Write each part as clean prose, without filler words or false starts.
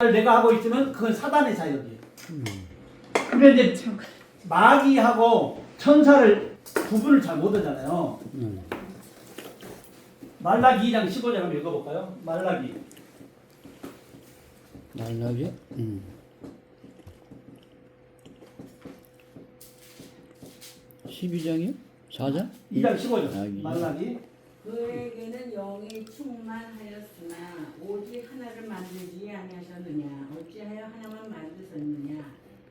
내가 하고 있으면 그건 사단의 사역이에요. 근데 이제 마귀하고 천사를 구분을 잘 못하잖아요. 말라기 2장 15절 한번 읽어볼까요? 말라기. 말라기? 12장이요? 4장? 2장 15절. 아, 이- 말라기. 그에게는 영이 충만하였으나 오직 하나를 만들지 아니하셨느냐 어찌하여 하나만 만드셨느냐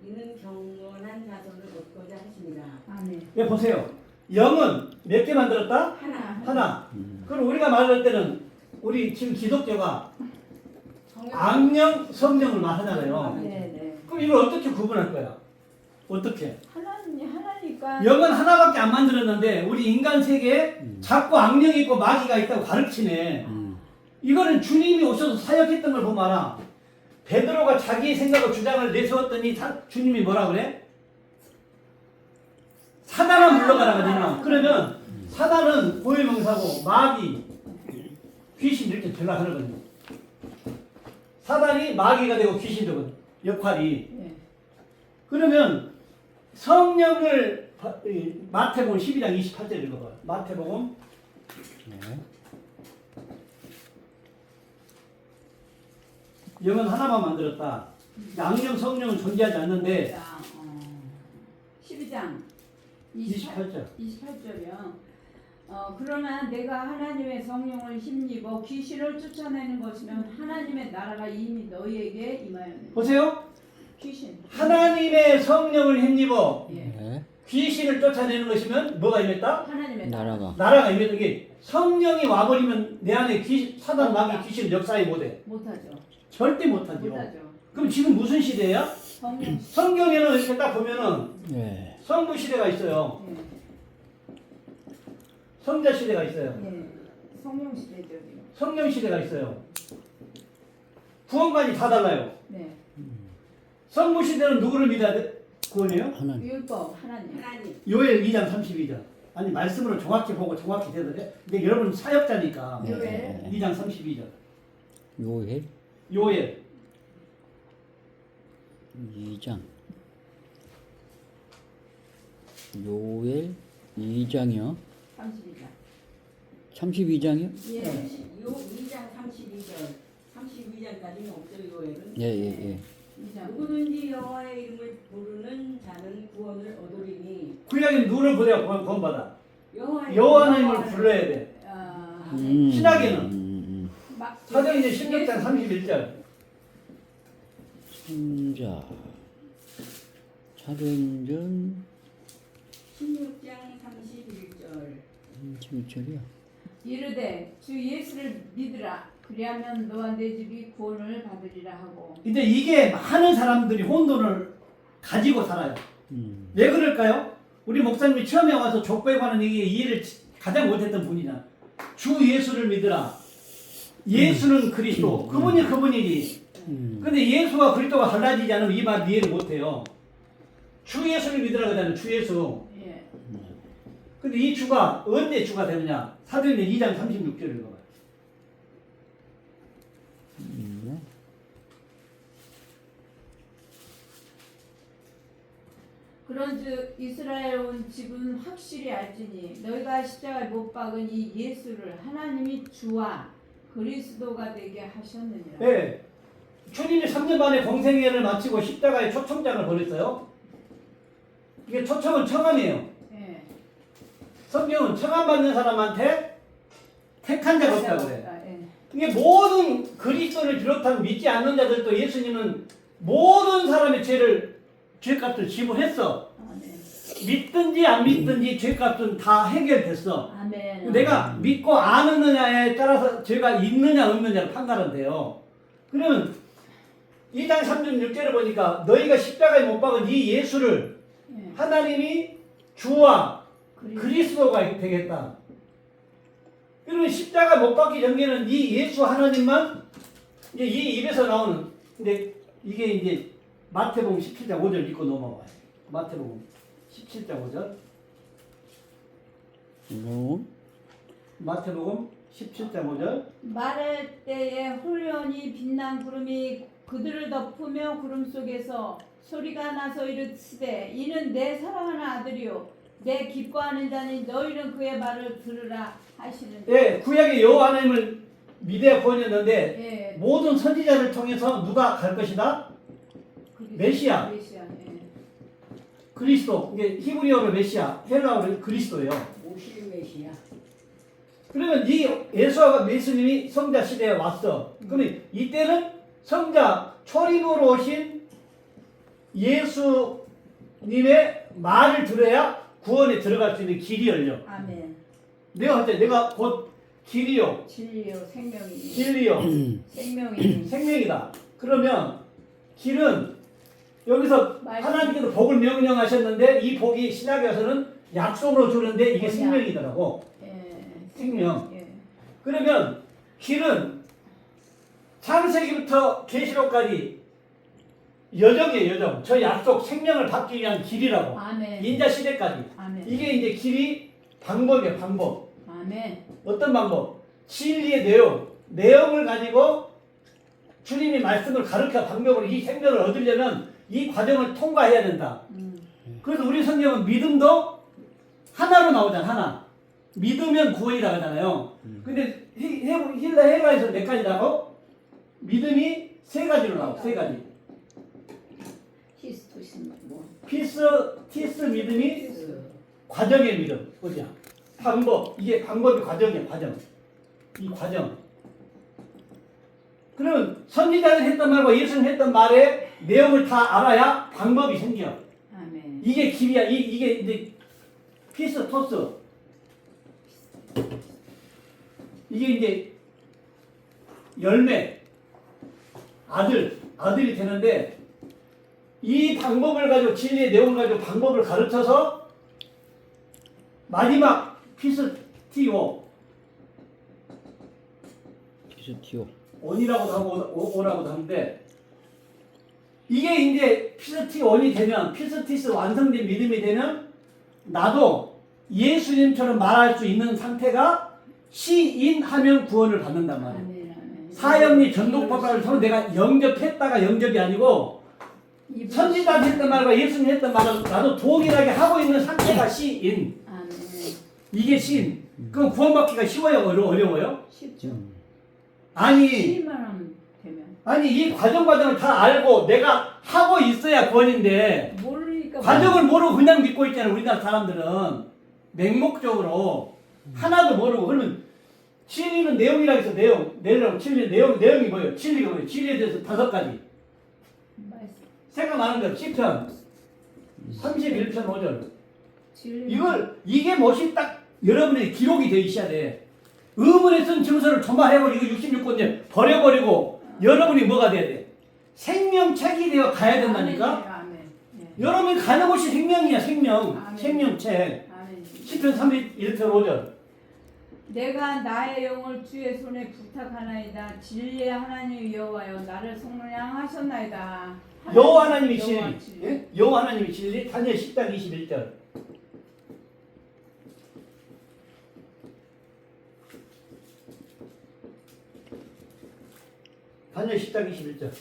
이는 경건한 자손을 얻고자 하십니다. 아멘. 예, 보세요. 영은 몇 개 만들었다? 하나. 그럼 우리가 말할 때는 우리 지금 기독교가 악령, 성령을 말하잖아요. 네네. 그럼 이걸 어떻게 구분할 거야? 어떻게? 하나니까. 영은 하나밖에 안 만들었는데 우리 인간 세계에 자꾸 악령이 있고 마귀가 있다고 가르치네. 이거는 주님이 오셔서 사역했던 걸 보면 알아. 베드로가 자기의 생각을 주장을 내세웠더니 주님이 뭐라 그래? 사단아 물러가라 그러잖아. 그러면 사단은 고해명사고 마귀, 귀신 이렇게 전락하거든요. 사단이 마귀가 되고 귀신 되거든. 역할이. 그러면 성령을 마태복음 12장 28절 읽어봐요. 마태복음. 네. 영은 하나만 만들었다. 악령, 성령은 존재하지 않는데 12장 28절. 28절이요. 그러나 내가 하나님의 성령을 힘입어 귀신을 쫓아내는 것이면 하나님의 나라가 이미 너희에게 임하였느니라. 보세요. 귀신. 하나님의 성령을 힘입어 예. 네. 귀신을 쫓아내는 것이면 뭐가 임했다? 하나님의 나라. 나라가 임했다. 이게 성령이 와버리면 내 안에 사단, 마귀, 귀신 역사에 못해. 못하죠. 절대 못하죠. 못하죠. 그럼 지금 무슨 시대야? 성령. 성경에는 이렇게 딱 보면은 네. 성부 시대가 있어요. 예. 성자 시대가 있어요. 예. 성령 시대죠. 성령 시대가 있어요. 구원관이 다 달라요. 네. 성부 시대는 누구를 믿어야 돼? 구원이에요? 하나님. 율법 하나님. 요엘 2장 32절. 아니 말씀으로 정확히 보고 정확히 대답해. 근데 여러분 사역자니까. 요엘. 2장 32절. 요엘 요엘. 2장. 요엘 2장이요. 32장. 32장이요? 예. 요 2장 32절 32장까지는 없죠. 요엘은. 예, 예, 예. 2장. 누구든지 여호와의 이름을 부르는 자는 구원을 얻으리니 구약에는 누구를 부르야 구원받아? 여호와의 여호와님을 불러야 돼. 신약에는? 사도행전 16장 31절. 성자. 사도행전 16장 31절 16절이요. 이르되 주 예수를 믿으라. 그리하면 너와 내 집이 구원을 받으리라 하고. 근데 이게 많은 사람들이 혼돈을 가지고 살아요. 왜 그럴까요? 우리 목사님이 처음에 와서 족보에 관한 얘기에 이해를 가장 못했던 분이잖아. 주 예수를 믿으라. 예수는 그리스도. 그분이 그분이지. 근데 예수와 그리스도가 달라지지 않으면 이 말 이해를 못해요. 주 예수를 믿으라 그러잖아요. 주 예수. 예. 근데 이 주가 언제 주가 되느냐? 사도행전 2장 36절을 읽어봐요. 그런즉 이스라엘 온 집은 확실히 알지니 너희가 십자가에 못 박은 이 예수를 하나님이 주와 그리스도가 되게 하셨느니라. 네. 주님이 3년 만에 공생애를 마치고 십자가에 초청장을 보냈어요. 이게 초청은 청함이에요. 예. 성경은 청함받는 사람한테 택한 자가 없다고 그래. 예. 이게 모든 그리스도를 비롯한 믿지 않는 자들도 예수님은 모든 사람의 죄값을 지불했어. 아, 네. 믿든지 안 믿든지 죄값은 다 해결됐어. 아멘. 내가 믿고 안 믿느냐에 따라서 죄가 있느냐 없느냐를 판단한대요. 그러면 2장 36절을 보니까 너희가 십자가에 못 박은 이 예수를 예. 하나님이 주와 그리스도가 되겠다. 그러면 십자가 못 박기 전에는 이 예수 하나님만 이제 이 입에서 나오는, 근데 이게 이제 마태복음 17장 5절 읽고 넘어가요. 마태복음 17장 5절. 마태복음 17장 5절. 말할 때에 홀연히 빛난 구름이 그들을 덮으며 구름 속에서 소리가 나서 이르시되 이는 내 사랑하는 아들이요 내 기뻐하는 자니 너희는 그의 말을 들으라 하시는. 예, 구약의 여호와 하나님을 믿어야 구원이었는데 예. 모든 선지자를 통해서 누가 갈 것이다? 메시아. 메시아. 예. 그리스도. 이게 히브리어로 메시아, 헬라어로 그리스도예요. 오실 메시아. 그러면 이 예수님이 성자 시대에 왔어. 그러면 이때는 성자 초림으로 오신 예수님의 말을 들어야 구원에 들어갈 수 있는 길이 열려. 아멘. 내가 곧 길이요, 진리요 생명이니. 진리요, 생명이니. 생명이다. 그러면 길은 여기서 하나님께서 복을 명령하셨는데 이 복이 신약에 와서는 약속으로 주는데 이게 생명이더라고. 예. 생명. 예. 그러면 길은 창세기부터 계시록까지 여정이에요, 여정. 저 약속 생명을 받기 위한 길이라고. 아멘. 인자 시대까지. 아멘. 이게 이제 길이 방법이에요, 방법. 아멘. 어떤 방법? 진리의 내용을 가지고 주님이 말씀을 가르쳐 방법으로 이 생명을 얻으려면 이 과정을 통과해야 된다. 그래서 우리 성경은 믿음도 하나로 나오잖아, 하나. 믿으면 구원이라고 하잖아요. 근데 헬라에서 몇 가지라고? 믿음이 세 가지로 나와, 세 가지. 히스토신 뭐. 티스 믿음이 과정의 믿음. 보자. 방법. 이게 방법이 과정이야, 과정. 이 과정. 그러면 선지자들 했던 말과 예수님 했던 말의 내용을 다 알아야 방법이 생겨. 아멘. 이게 길이야. 이게 이제 피스토스. 이게 이제 열매. 아들이 되는데 이 방법을 가지고 진리의 내용을 가지고 방법을 가르쳐서 마지막 피스티오 원이라고도 하고 오라고도 하는데 이게 이제 피스티원이 되면 피스티스 완성된 믿음이 되면 나도 예수님처럼 말할 수 있는 상태가 시인하면 구원을 받는단 말이에요. 아멘. 아멘. 사형리 전독법을 서로 내가 영접했다가 영접이 아니고 선지자 했던 말과 예수님 했던 말을 나도 동일하게 하고 있는 상태가 시인. 아멘. 이게 시인. 그럼 구원받기가 쉬워요? 어려워요? 쉽죠. 아니, 시만 하면 되면. 아니 이 과정을 다 알고 내가 하고 있어야 구원인데 모르니까. 과정을 모르고 그냥 믿고 있잖아요. 우리나라 사람들은 맹목적으로 하나도 모르고. 그러면 진리는 내용이라고 해서 내용이 뭐예요? 진리가 뭐예요? 진리에 대해서 5가지. 말씀. 생각 많은 대로 시편 31편 5절. 진리. 이게 멋이 딱 여러분의 기록이 돼 있어야 돼. 의문에 쓴 증서를 도마해버리고 66권째 버려버리고 여러분이 뭐가 돼야 돼? 생명책이 되어 가야 된다니까? 아멘. 예. 여러분이 가는 곳이 생명이야, 생명. 아멘. 생명책. 아멘. 시편 31편 5절. 내가 나의 영을 주의 손에 부탁하나이다. 진리의 하나님 여호와여 나를 속량하셨나이다. 여호와 하나님이 여호와 진리. 예? 여호와 하나님이 진리. 다니엘 10장 21절. 다니엘 10장 21절.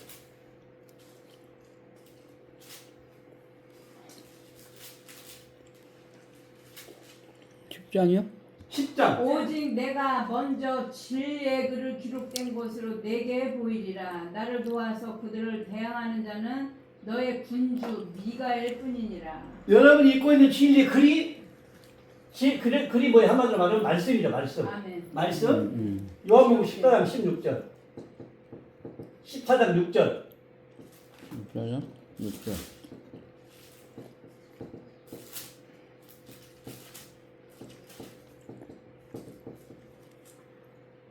십장이요? 10장. 오직 내가 먼저 진리의 글을 기록된 곳으로 내게 보이리라. 나를 도와서 그들을 대항하는 자는 너의 군주 미가엘 뿐이니라. 여러분이 읽고 있는 진리의 글이 뭐예요? 한마디로 말하면 말씀이죠, 말씀. 아멘. 말씀. 요한복음 14장 16절. 14장 6절. 6절.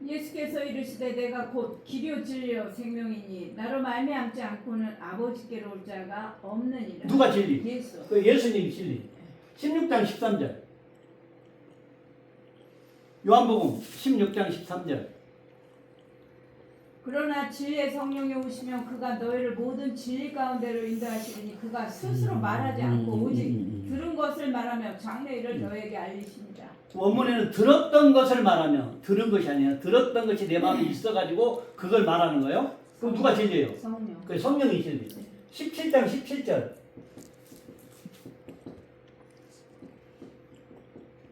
예수께서 이르시되 내가 곧 길이요 진리요 생명이니 나로 말미암지 않고는 아버지께로 올 자가 없느니라. 누가 진리? 예수. 그 예수님이 진리. 16장 13절. 요한복음 16장 13절. 그러나 진리의 성령이 오시면 그가 너희를 모든 진리 가운데로 인도하시리니 그가 스스로 말하지 않고 오직 들은 것을 말하며 장래 일을 너희에게 알리십니다. 원문에는 들었던 것을 말하며 들은 것이 아니라 들었던 것이 내 마음에 있어가지고 그걸 말하는 거예요. 그럼 누가 진리예요? 성령. 그 성령이 진리. 17장 17절.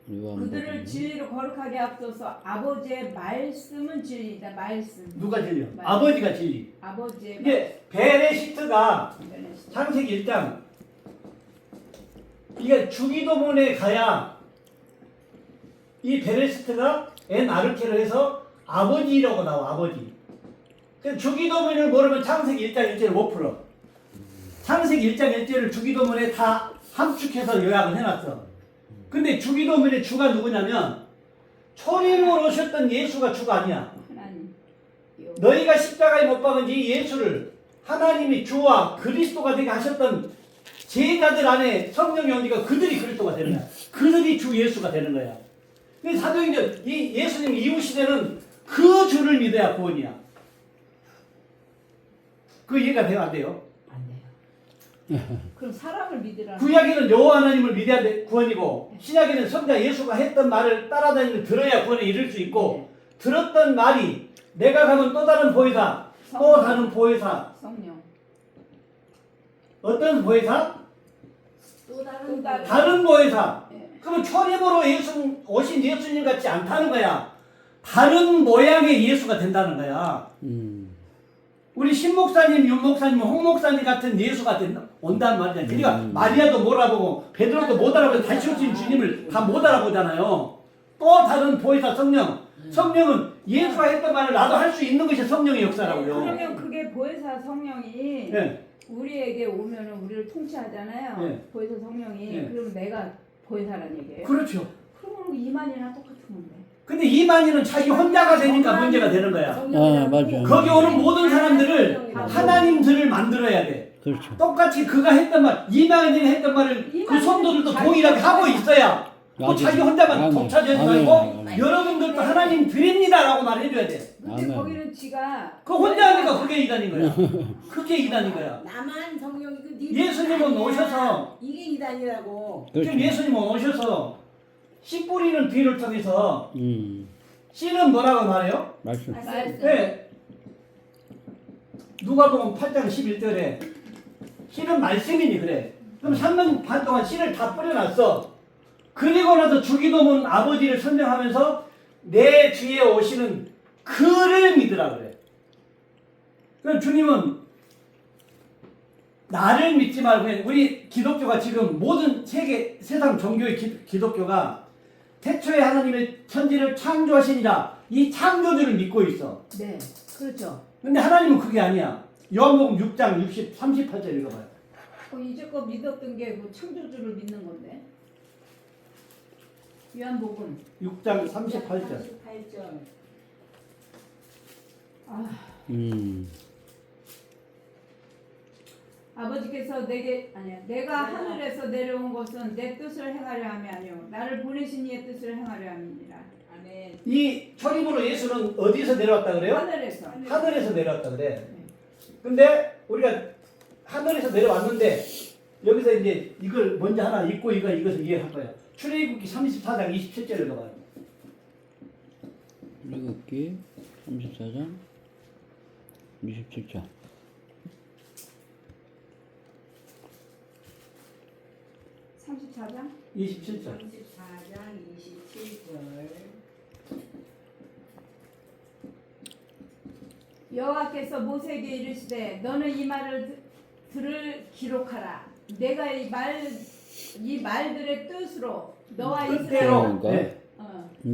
그들을 진리로 거룩하게 앞서서 아버지의 말씀은 진리다. 말씀. 누가 진리요? 말씀. 아버지가 진리. 아버지의 이게 베레시트가 말씀. 창세기 1장 이게 주기도문에 가야 이 베레시트가 엔 아르케로 해서 아버지라고 나와. 아버지. 그 주기도문을 모르면 창세기 1장 1절을 못 풀어. 창세기 1장 1절을 주기도문에 다 함축해서 요약을 해놨어. 근데 주기도문의 주가 누구냐면 초림으로 오셨던 예수가 주가 아니야. 하나님. 너희가 십자가에 못 박은 이 예수를 하나님이 주와 그리스도가 되게 하셨던 제자들 안에 성령이 오니까 그들이 그리스도가 되는 거야. 그들이 주 예수가 되는 거야. 근데 사도행전 이 예수님 이후 시대는 그 주를 믿어야 구원이야. 그 이해가 돼요, 안 돼요? 안 돼요. 그럼 사람을 믿으라. 구약에는 여호와 하나님을 믿어야 돼, 구원이고 신약에는 성자 예수가 했던 말을 따라다니는 들어야 구원에 이를 수 있고 들었던 말이 내가 가면 또 다른 보혜사, 또 다른 보혜사. 성령. 어떤 보혜사? 또 또 다른 다른 보혜사. 예. 그러면 초림으로 예수 오신 예수님 같지 않다는 거야. 다른 모양의 예수가 된다는 거야. 우리 신 목사님, 윤 목사님, 홍 목사님 같은 예수가 온다는 말이야. 그러니까 마리아도 못 알아보고 베드로도 못 알아보고 다시 오신 주님을 다 못 알아보잖아요. 또 다른 보혜사 성령. 성령은 예수가 했던 말을 나도 할 수 있는 것이 성령의 역사라고요. 그러면 그게 보혜사 성령이 네. 우리에게 오면은 우리를 통치하잖아요. 네. 보혜사 성령이. 네. 그럼 내가 보혜사란 얘기예요. 그렇죠. 그러면 이만이나 똑같은 건데. 근데 이만희는 자기 혼자가 되니까 문제가 되는 거야. 아, 맞아. 거기 오는 모든 사람들을 하나님들을 만들어야 돼. 그렇죠. 똑같이 그가 했던 말, 이만희가 했던 말을 그 성도들도 동일하게 하고 있어야 꼭 자기 혼자만 독차지하지 말고 여러분들도 하나님 드립니다라고 말해줘야 돼. 근데 아멘. 거기는 지가 그 혼자 하니까 그게 이단인 거야. 그게 이단인 거야. 나만 성령이 그 예수님은 아니야. 오셔서 이게 이단이라고. 지금 예수님은 오셔서 씨 뿌리는 뒤를 통해서 음. 씨는 뭐라고 말해요? 말씀. 말씀. 네. 누가복음 8장 11절에 씨는 말씀이니 그래. 그럼 3년 반 동안 씨를 다 뿌려놨어. 그리고 나서 주기도문 아버지를 설명하면서 내 주위에 오시는 그를 믿으라 그래. 그럼 주님은 나를 믿지 말고 우리 기독교가 지금 모든 세상 종교의 기독교가 태초에 하나님의 천지를 창조하시니라 이 창조주를 믿고 있어. 네. 그렇죠. 근데 하나님은 그게 아니야. 요한복음 6장 38절 읽어봐요. 이제껏 믿었던 게 그 창조주를 믿는 건데. 요한복음. 6장 38절. 38절. 아버지께서 내가 하늘에서 내려온 것은 내 뜻을 행하려 함이 아니요 나를 보내신 이의 뜻을 행하려 함이니라. 아멘. 이 초림으로 예수는 어디서 내려왔다 그래요? 하늘에서. 하늘에서 내려왔다 그래. 근데 우리가 하늘에서 내려왔는데 여기서 이제 이걸 먼저 하나 읽고 이것을 이해할 거예요. 출애굽기 34장 27절을 읽어봐요. 출애굽기 34장 27절. 34장? 27절. 34장 27절. 여호와께서 모세에게 이르시되 너는 이 말을 들을 기록하라. 내가 이 말들의 뜻으로 너와 뜻대로. 이스라엘과 네.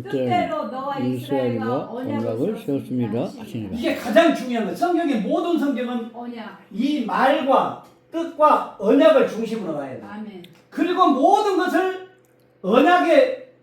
뜻대로 너와 이스라엘과 언약을 세웠습니다 하시니라. 이게 가장 중요한 거예요. 성경의 모든 성경은 언약. 이 말과 뜻과 언약을 중심으로 가야 돼. 아멘. 그리고 모든 것을 언약에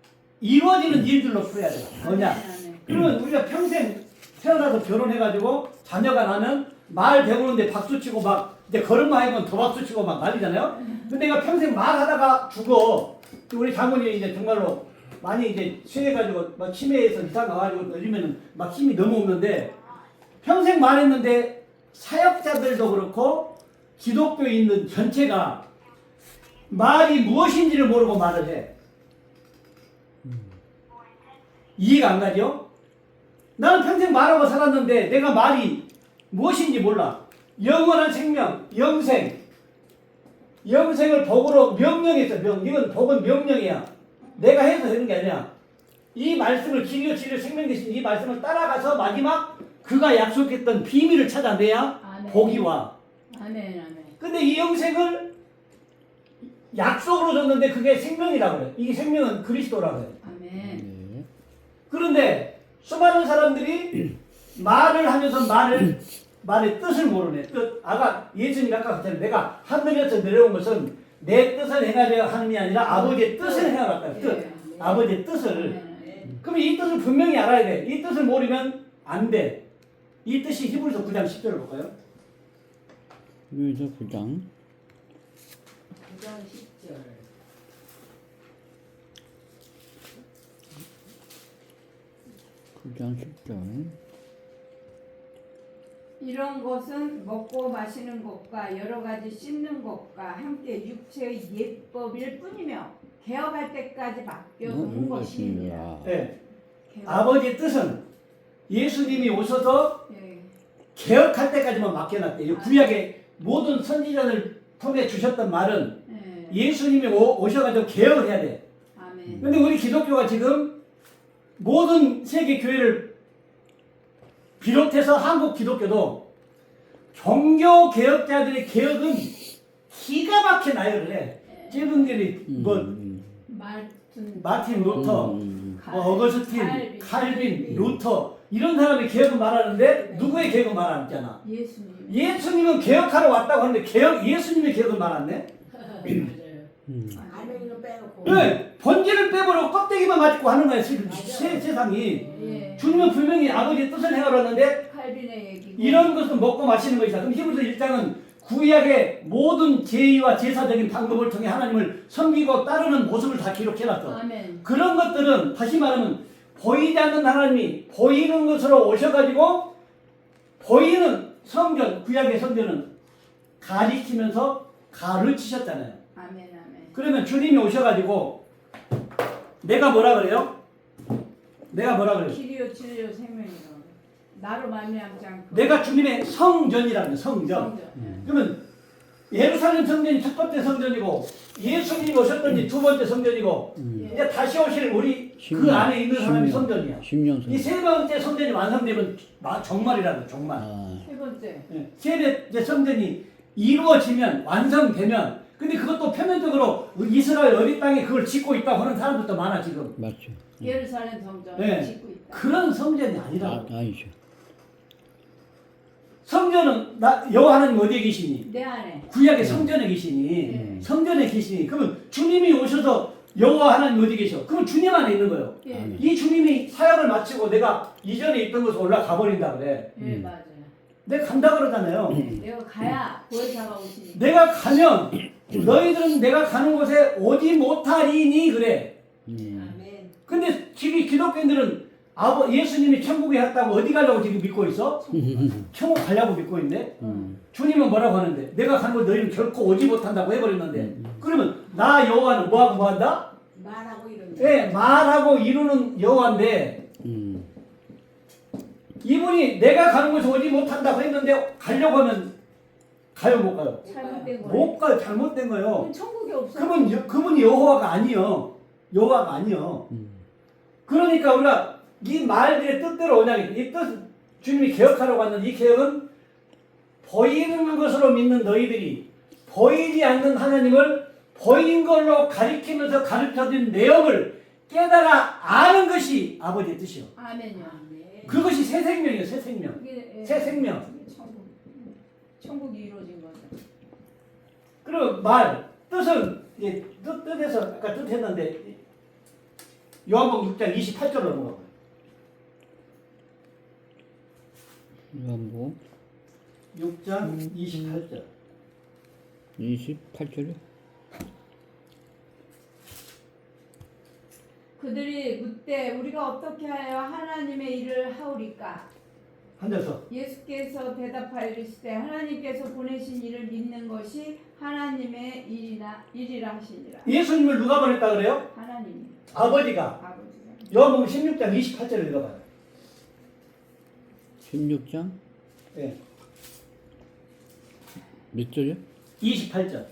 이루어지는 일들로 풀어야 돼. 언약. 아멘. 그러면 우리가 평생 태어나서 결혼해가지고 자녀가 나면 말 배우는데 박수치고 막 이제 걸음마 해보면 더 박수치고 막 난리잖아요. 근데 내가 평생 말하다가 죽어. 우리 장모님이 이제 정말로 많이 이제 취해가지고 막 치매에서 이상 나와가지고 요즘에는 막 힘이 너무 없는데 평생 말했는데 사역자들도 그렇고 기독교에 있는 전체가 말이 무엇인지를 모르고 말을 해. 이해가 안 가죠? 나는 평생 말하고 살았는데 내가 말이 무엇인지 몰라. 영원한 생명, 영생. 영생을 복으로 명령했어. 이건 복은 명령이야. 내가 해서 되는 게 아니야. 이 말씀을 진료 치료 생명 대신 이 말씀을 따라가서 마지막 그가 약속했던 비밀을 찾아내야 아멘. 복이 와. 아멘 아멘. 근데 이 영생을 약속으로 줬는데 그게 생명이라고 그래. 이 생명은 그리스도라고 해. 아멘. 네. 그런데 수많은 사람들이 말을 하면서 말의 뜻을 모르네. 뜻. 예수님이 아까 그랬잖아요. 내가 하늘에서 내려온 것은 내 뜻을 행하려 하는 게 아니라 아버지의 뜻을 행하라. 뜻. 아버지의 뜻을. 아멘. 그럼 이 뜻을 분명히 알아야 돼. 이 뜻을 모르면 안 돼. 이 뜻이 히브리서 9장 10절을 볼까요? 여기서 9장 9장 10절. 9장 10절. 이런 것은 먹고 마시는 것과 여러 가지 씹는 것과 함께 육체의 예법일 뿐이며 개혁할 때까지 맡겨둔 것이니라. 네. 개혁. 아버지의 뜻은 예수님이 오셔서 예. 개혁할 때까지만 맡겨놨대요. 구약의 모든 선지자를 통해 주셨던 말은 예. 예수님이 오셔가지고 개혁을 해야 돼. 아멘. 근데 우리 기독교가 지금 모든 세계 교회를 비롯해서 한국 기독교도 종교 개혁자들의 개혁은 기가 막히게 나열을 해. 제분들이 마틴 루터, 어거스틴, 칼빈, 루터 이런 사람이 개혁을 말하는데 누구의 개혁을 말 안 했잖아. 예수님. 예수님은 개혁하러 왔다고 하는데 예수님의 개혁을 말 안 해? 아멘을 빼놓고. 네, 본질을 빼버리고 껍데기만 가지고 하는 거야 세상이. 예. 주님은 분명히 아버지의 뜻을 행하려는데 칼빈의 얘기고. 이런 것은 먹고 마시는 것이다. 그럼 히브리서 1장은 구약의 모든 제의와 제사적인 방법을 통해 하나님을 섬기고 따르는 모습을 다 기록해놨어. 아멘. 그런 것들은 다시 말하면 보이지 않는 하나님이 보이는 것으로 오셔가지고 보이는 성전, 구약의 성전은 가리키면서 가르치셨잖아요. 아멘 아멘. 그러면 주님이 오셔가지고 내가 뭐라 그래요? 내가 뭐라 그래요? 길이요 진리요 생명이요. 나로 말미암지 않고. 내가 주님의 성전이라는 거예요. 성전. 그러면 예루살렘 성전이 첫 번째 성전이고 예수님이 오셨던 지 두 번째 성전이고 이제 다시 오실 우리 그 안에 있는 사람이 성전이야. 이 세 번째 성전이 완성되면 정말이라는 거야. 정말. 세 번째. 예, 세 번째 성전이 이루어지면 완성되면 근데 그것도 표면적으로 이스라엘 어디 땅에 그걸 짓고 있다고 하는 사람들도 많아 지금. 맞죠. 예루살렘 성전 네. 짓고 있다. 그런 성전이 아니라. 아니죠. 성전은 여호와 하나님 어디에 계시니? 내 안에. 구약의 성전에 계시니. 성전에 계시니. 그러면 주님이 오셔서 여호와 하나님 어디 계셔? 그럼 주님 안에 있는 거예요. 예. 이 주님이 사역을 마치고 내가 이전에 있던 곳에 올라가 버린다 그래. 예 맞아요. 내가 간다 그러잖아요. 내가 가야 보혜사가 오시니까. 내가 가면 너희들은 내가 가는 곳에 오지 못하리니 그래. 아멘. 근데 지금 기독교인들은 예수님이 천국에 갔다고 어디 가려고 지금 믿고 있어? 천국 가려고 믿고 있네. 주님은 뭐라고 하는데 내가 가는 곳 너희는 결코 오지 못한다고 해버렸는데 그러면 나 여호와는 뭐하고 뭐한다? 말하고 이런. 네, 말하고 이루는 여호와인데 이분이 내가 가는 곳에 오지 못한다고 했는데 가려고 하면 가요 못 가요? 잘못된 거예요. 못 가요. 잘못된 거예요. 그럼 천국이 없어. 그분이 여호와가 아니요. 여호와가 아니요. 그러니까 우리가 이 말들의 뜻대로 오냐 이 뜻 주님이 개혁하려고 하는 이 개혁은 보이는 것으로 믿는 너희들이 보이지 않는 하나님을 보인 걸로 가리키면서 가르쳐준 내용을 깨달아 아는 것이 아버지의 뜻이요. 아멘요. 아멘. 그것이 새 생명이에요. 새 생명. 그게, 새 생명. 천국이 이루어진 거죠. 그리고 말 뜻은 이제 뜻에서 아까 뜻했는데 요한복음 6장 28절로 넘어가. 요한복음 6장 28절. 28절이요? 그들이 묻되 우리가 어떻게 하여 하나님의 일을 하오리까? 앉아서. 예수께서 대답하여 이르시되 하나님께서 보내신 일을 믿는 것이 하나님의 일이라 하시니라. 예수님을 누가 보냈다 그래요? 하나님이. 아버지가. 아버지가. 요한복음 16장 28절을 읽어봐요. 16장 예. 몇 절이야? 28절.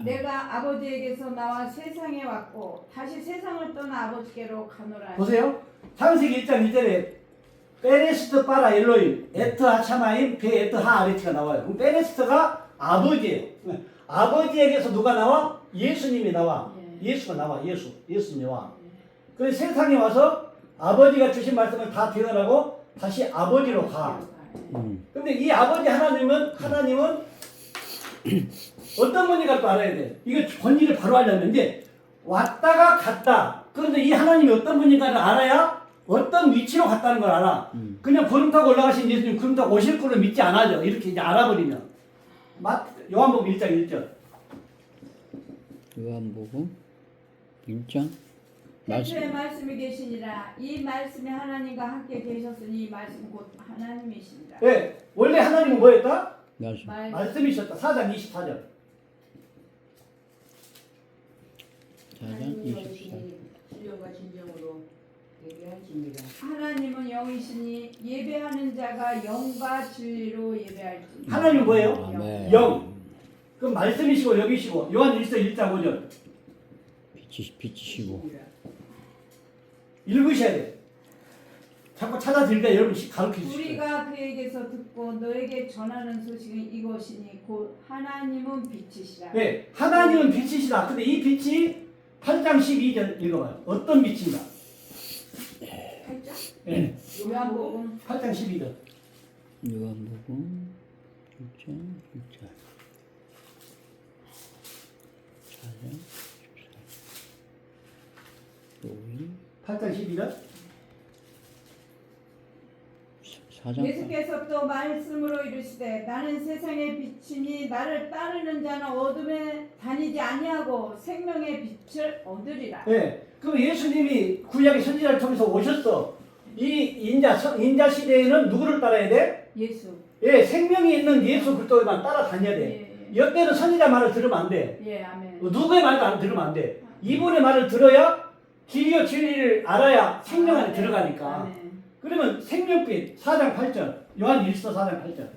내가 아버지에게서 나와 세상에 왔고 다시 세상을 떠나 아버지께로 가노라. 보세요. 창세기 1장 1절에 페레스트 파라 엘로임 에트 하차마임 베 에트 하 아레티가 나와요. 그럼 페레스트가 아버지예요. 아버지에게서 누가 나와? 예수님이 나와. 예수가 나와. 예수님이 와. 그래서 세상에 와서 아버지가 주신 말씀을 다 대언하고 다시 아버지로 가. 근데 이 아버지 하나님은 어떤 분인가 또 알아야 돼. 이거 본질을 바로 알려면 이제 왔다가 갔다. 그런데 이 하나님이 어떤 분인가를 알아야 어떤 위치로 갔다는 걸 알아. 그냥 구름 타고 올라가신 예수님 구름 타고 오실 거를 믿지 않아죠. 이렇게 이제 알아버리면. 요한복음 1장 1절. 요한복음 1장 태초에 말씀이 계시니라. 이 말씀이 하나님과 함께 계셨으니 이 말씀 곧 하나님이시니라. 네, 원래 하나님은 뭐였다? 말씀. 말씀이셨다. 4장 24절. 4장 하나님이 24절. 여기시니 신령과 진정으로 예배할지니라. 하나님은 영이시니 예배하는 자가 영과 진리로 예배할지. 하나님은 뭐예요? 아멘. 영. 그럼 말씀이시고 영이시고 요한 1서 1장 5절. 빛이시고. 읽으셔야 돼. 자꾸 찾아 들으니까 여러분씩 가르쳐 주시죠. 우리가 그에게서 듣고 너에게 전하는 소식은 이것이니 곧 하나님은 빛이시라. 네, 하나님은 빛이시다. 근데 이 빛이 8장 12절 읽어봐요. 어떤 빛인가? 8장? 네, 요한복음 8장 12절. 요한복음 1장 1절. 4장 14절. 8장 12절. 4장 예수께서 또 말씀으로 이르시되 나는 세상의 빛이니 나를 따르는 자는 어둠에 다니지 아니하고 생명의 빛을 얻으리라. 네, 그럼 예수님이 구약의 선지자를 통해서 오셨어. 이 인자 시대에는 누구를 따라야 돼? 예수. 예, 생명이 있는 예수 그리스도만 따라다녀야 돼. 이때는 선지자 말을 들으면 안 돼. 예, 아멘. 누구의 말도 안 들으면 안 돼. 이분의 말을 들어야 길이요 진리를 알아야 생명 안에 들어가니까. 아멘. 그러면 생명빛 4장 8절. 요한 1서 4장 8절.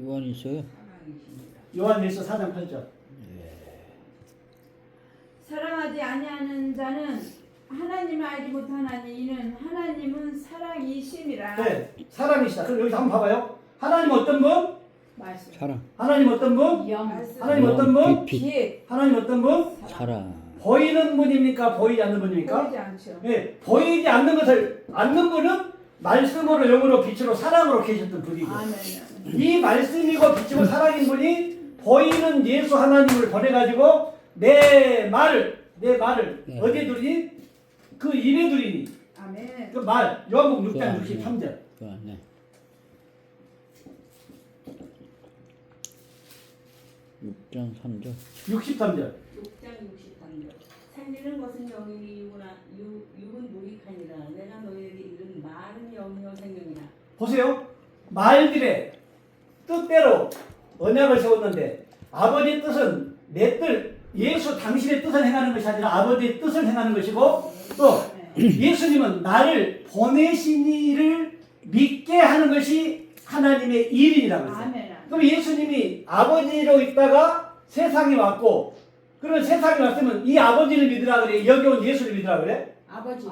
요한 있어요? 사랑이십니다. 요한 1서 4장 8절. 사랑하지 아니하는 자는 하나님을 알지 못하나니 이는 하나님은 사랑이심이라. 네, 사랑이시다. 그럼 여기서 한번 봐봐요. 하나님 어떤 분? 말씀. 사랑. 하나님 어떤 분? 영. 하나님 어떤 분? 빛. 빛. 하나님 어떤 분? 사랑. 보이는 분입니까? 보이지 않는 분입니까? 보이지 않죠. 네, 보이지 않는 것을 않는 분은 말씀으로 영으로 빛으로 사랑으로 계셨던 분이고 아멘. 이 말씀이고 빛이고 사랑인 분이 보이는 예수 하나님을 보내가지고 내 말을 네. 어디에 두리니? 그 입에 두리니 아멘. 그 말 요한복음 그 6장 안에. 63절 그 안에. 6장 3절. 63절 6장 63절. 살리는 것은 영이니 육은 무익하니라. 내가 너희에게 이른 말은 영이요 생명이라. 보세요. 말들의 뜻대로 언약을 세웠는데 아버지의 뜻은 내 뜻, 예수 당신의 뜻을 행하는 것이 아니라 아버지의 뜻을 행하는 것이고 또 예수님은 나를 보내신 이를 믿게 하는 것이 하나님의 일이라고 했어요. 아멘. 그럼 예수님이 아버지로 있다가 세상에 왔고 그러면 세상에 왔으면 이 아버지를 믿으라 그래? 여기 온 예수를 믿으라 그래? 아버지.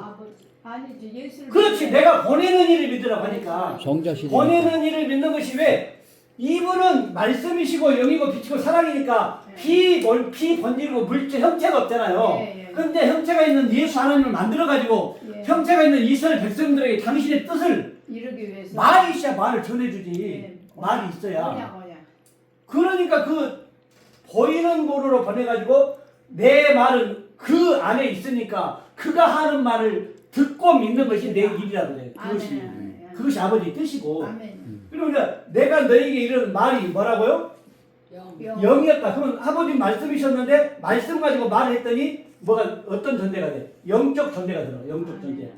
아니지 예수를. 그렇지. 내가 보내는 이를 믿으라고 하니까 성자 시대. 보내는 이를 믿는 것이 왜? 이분은 말씀이시고 영이고 빛이고 사랑이니까 피 번지고 물질 형체가 없잖아요. 예, 예. 그런데 형체가 있는 예수 하나님을 만들어가지고 예. 형체가 있는 이스라엘 백성들에게 당신의 뜻을 이루기 위해서. 말이 있어야 말을 전해주지. 예. 말이 있어야. 뭐냐. 그러니까 그 보이는 도로로 보내가지고 내 말은 그 안에 있으니까 그가 하는 말을 듣고 믿는 것이 내 일이라고 그래. 그것이. 아멘. 그것이 아버지의 뜻이고. 아멘. 그러니까 내가 너에게 이런 말이 뭐라고요? 영. 영이었다. 그러면 아버지 말씀이셨는데 말씀 가지고 말을 했더니 뭐가 어떤 존재가 돼? 영적 존재가 들어. 영적 존재.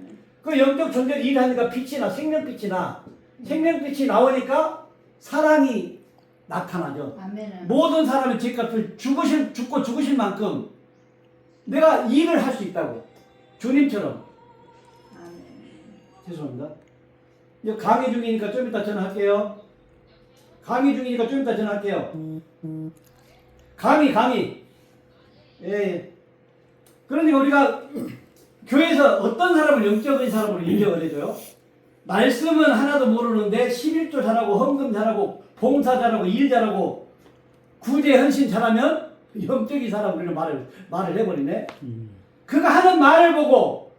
그 영적 존재를 일하니까 빛이 나. 생명빛이 나. 생명빛이 나오니까 사랑이 나타나죠. 아멘. 모든 사람의 죄값을 죽고 죽으실 만큼 내가 일을 할 수 있다고. 주님처럼. 아멘. 죄송합니다. 이제 강의 중이니까 좀 이따 전화할게요. 강의 중이니까 좀 이따 전화할게요. 강의. 예. 그러니까 우리가 교회에서 어떤 사람을 영적인 사람으로 인정을 해줘요? 말씀은 하나도 모르는데 11조 잘하고 헌금 잘하고 봉사 잘하고 일 잘하고 구제 헌신 잘하면 영적인 사람 우리는 말을 해버리네. 그가 하는 말을 보고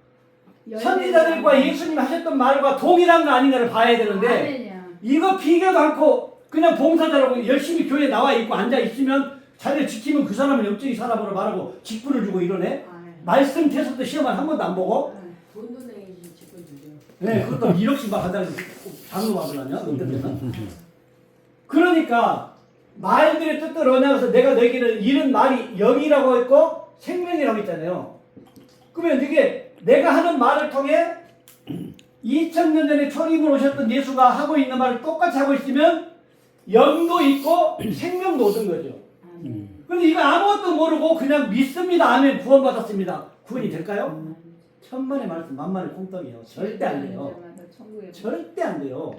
선지자들과 예수님 하셨던 말과 동일한 거 아닌가를 봐야 되는데 아멘이야. 이거 비교도 않고 그냥 봉사 잘하고 열심히 교회에 나와 있고 앉아 있으면 자기를 지키면 그 사람을 영적인 사람으로 말하고 직분을 주고 이러네. 아멘. 말씀 테스트 시험을 한 번도 안 보고 돈도 내야지 직분 주죠. 네, 그것도 1억씩 막 하다가 장로 받으려냐? 어떤 데는. 그러니까 말들의 뜻대로 언약에서 내가 너에게는 이런 말이 영이라고 했고 생명이라고 했잖아요. 그러면 이게 내가 하는 말을 통해 2000년 전에 초림을 오셨던 예수가 하고 있는 말을 똑같이 하고 있으면 영도 있고 생명도 얻은 거죠. 그런데 이거 아무것도 모르고 그냥 믿습니다. 아멘. 구원받았습니다. 구원이 될까요? 천만의 말씀 만만의 콩떡이에요. 절대 안 돼요. 절대 안 돼요.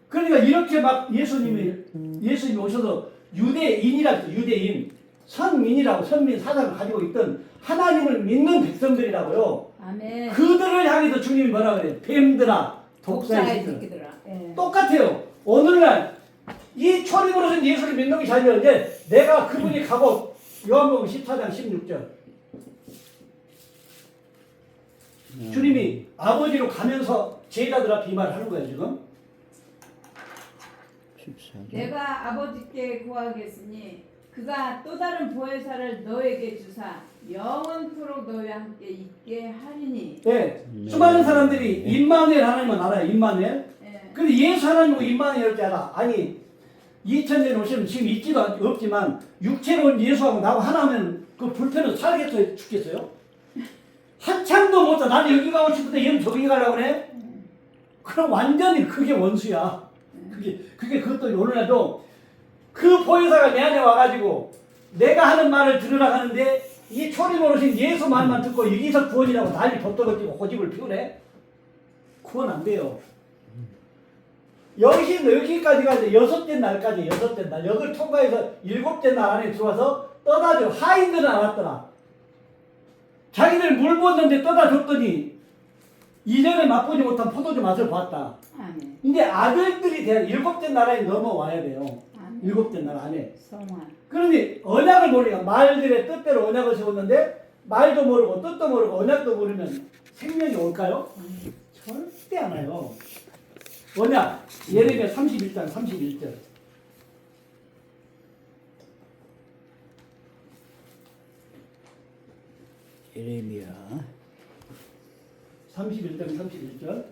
그러니까 이렇게 막 예수님이 오셔서 유대인이라고 유대인 선민이라고 선민 사상을 가지고 있던 하나님을 믿는 백성들이라고요. 아멘. 그들을 향해서 주님이 뭐라 그래요? 뱀들아, 독사의 새끼들아. 새끼들아. 예. 똑같아요. 오늘날 이 초림으로선 예수를 믿는 게 잘되는데 내가 그분이 가고 요한복음 14장 16절 주님이 아버지로 가면서 제자들 앞에 이 말을 하는 거예요 지금. 14절. 내가 아버지께 구하겠으니 그가 또 다른 보혜사를 너에게 주사 영원토록 너희와 함께 있게 하리니. 네. 수많은 사람들이 임마누엘 하나님만 알아요. 임마누엘. 예. 근데 예수 하나님은 임마누엘을 알아. 아니 2000년 오시면 지금 있지도 없지만 육체로 온 예수하고 나하고 하나면 그 불편해서 살겠어요? 죽겠어요? 한참도 못 사. 나는 여기 가고 싶은데 얘는 저기 가려고 그래? 그럼 완전히 그게 원수야. 그게 그것도 오늘날도 그 보혜사가 내 안에 와가지고 내가 하는 말을 들으라 하는데 이 초림으로 오신 예수 말만 듣고 여기서 구원이라고 난리 벗떠거지고 고집을 피우네? 구원 안 돼요. 여기까지가 이제 6째 날까지 6째 날 여기를 통과해서 7째 날 안에 들어와서 떠다줘. 하인들은 나왔더라. 자기들 물 부었는데 떠다 줬더니 이전에 맛보지 못한 포도주 맛을 봤다. 아멘. 이제 아들들이 돼야 7째 나라에 넘어와야 돼요. 아멘. 7째 나라 안에. 성화. 그런데 언약을 모르니까 말들의 뜻대로 언약을 세웠는데 말도 모르고 뜻도 모르고 언약도 모르면 생명이 올까요? 절대 안 와요. 언약 예레미야 31장 31절. 예레미야 31장 31절.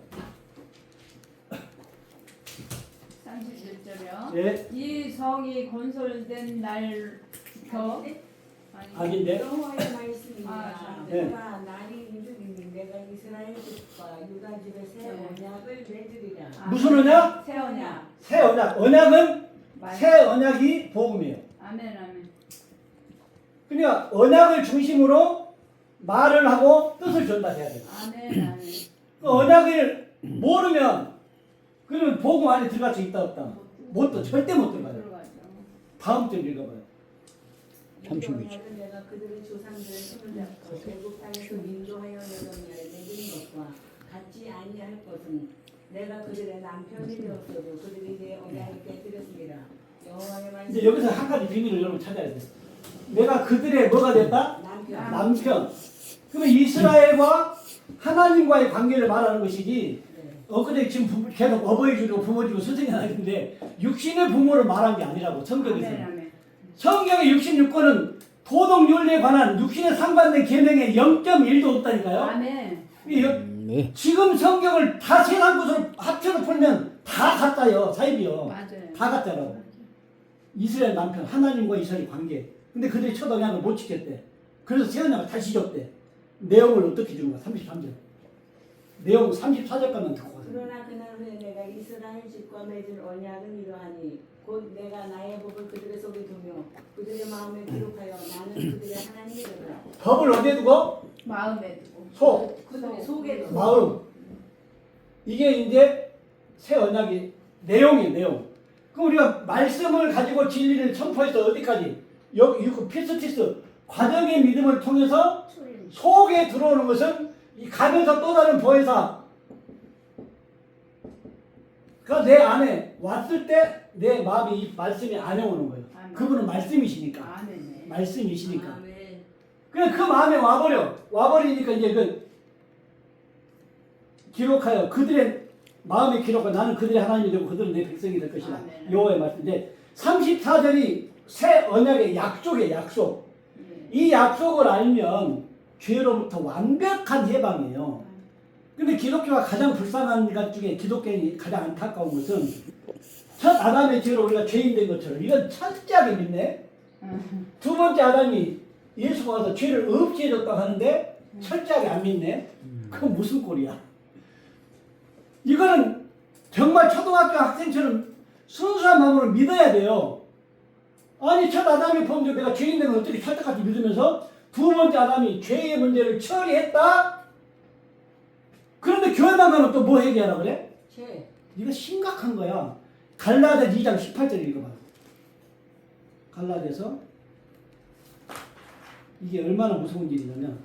31절이요. 예. 이 성이 건설된 날부터 아닌데. 여호와의 말씀입니다. 아, 네. 내가 날이 이르리니 내가 이스라엘 집과 유다 집에 새 언약을 맺으리라. 무슨 언약? 새 언약. 새 언약. 언약은 말- 새 언약이 복음이에요. 아멘 아멘. 그러니까 언약을 중심으로 말을 하고 뜻을 전달해야 돼요. 아멘 아멘. 그 언약을 모르면 그러면 복음 안에 들어갈 수 있다 없다? 절대 못 들어가요. 들어가죠. 다음 절 읽어봐요. 32절. 내가 그들의 조상들의 손을 잡고 대국 땅에서 인도하여 내던 날에 내린 것과 같지 아니할 것은 내가 그들의 남편이 되었어도 그들이 내 언약을 깨뜨렸습니다. 여호와의 말씀. 이제 여기서 한 가지 비밀을 여러분 찾아야 돼요. 내가 그들의 뭐가 됐다? 남편. 남편. 그러면 이스라엘과 하나님과의 관계를 말하는 것이지. 네. 엊그제 지금 계속 어버이 주고 부모 주고 스승이 나는데 육신의 부모를 말한 게 아니라고 성경에서. 아멘 아멘. 성경의 66권은 도덕윤리에 관한 육신에 상관된 계명에 0.1도 없다니까요. 아멘. 네. 지금 성경을 다 세상 것으로 합쳐서 풀면 다 같아요. 사입이요. 맞아요. 다 같잖아요. 이스라엘 남편 하나님과 이스라엘 관계. 근데 그들이 첫 언약을 못 지켰대. 그래서 새 언약을 다시 줬대. 내용을 어떻게 주는 거야? 33절. 내용 34절까지만 듣고 가세요. 그러나 그날 후에 내가 이스라엘 집과 맺은 언약은 이러하니 곧 내가 나의 법을 그들의 속에 두며 그들의 마음에 기록하여 나는 그들의 하나님이 되리라. 법을 어디에 두고? 마음에 두고. 속. 그들의 속에 두고. 마음. 이게 이제 새 언약의 내용이에요, 내용. 그럼 우리가 말씀을 가지고 진리를 선포해서 어디까지? 여기 피스티스 과정의 믿음을 통해서 속에 들어오는 것은 이 가면서 또 다른 보혜사. 그러니까 내 안에 왔을 때 내 마음이 이 말씀이 안에 오는 거예요. 아멘. 그분은 말씀이시니까. 아멘. 말씀이시니까. 아멘. 그냥 그 마음에 와버리니까 이제 그 기록하여 그들의 마음에 기록하여 나는 그들의 하나님이 되고 그들은 내 백성이 될 것이다. 아멘. 여호와의 말씀인데 34절이 새 언약의 약속이에요. 약속. 이 약속을 알면 죄로부터 완벽한 해방이에요. 근데 기독교가 가장 불쌍한 것 중에 기독교인이 가장 안타까운 것은 첫 아담의 죄로 우리가 죄인 된 것처럼 이건 철저하게 믿네. 두 번째 아담이 예수가 와서 죄를 없이 해줬다고 하는데 철저하게 안 믿네. 그건 무슨 꼴이야? 이거는 정말 초등학교 학생처럼 순수한 마음으로 믿어야 돼요. 아니 첫 아담이 범죄 내가 죄인 된 걸 어떻게 철저하게 믿으면서 두 번째 아담이 죄의 문제를 처리했다? 그런데 교회만 가면 또 뭐 얘기하라 그래? 죄. 이거 심각한 거야. 갈라디아서 2장 18절 읽어봐요. 갈라디아서 이게 얼마나 무서운 일이냐면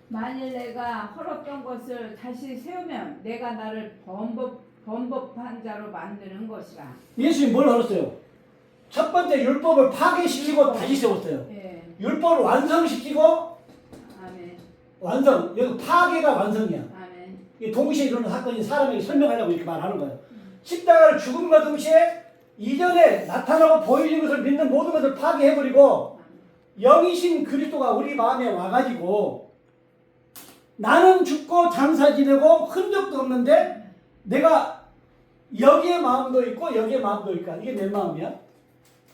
만일 내가 헐었던 것을 다시 세우면 내가 나를 범법한 자로 만드는 것이라. 예수님이 뭘 걸었어요? 첫 번째 율법을 파괴시키고 다시 세웠어요. 예. 율법을 완성시키고 아멘. 완성. 여기 파괴가 완성이야. 아멘. 이 동시에 이루는 사건이 사람에게 설명하려고 이렇게 말하는 거예요. 십자가를 죽음과 동시에 이전에 나타나고 보이는 것을 믿는 모든 것을 파괴해버리고 영이신 그리스도가 우리 마음에 와가지고 나는 죽고 장사 지내고 흔적도 없는데 내가 여기에 마음도 있고 여기에 마음도 있고 이게 내 마음이야?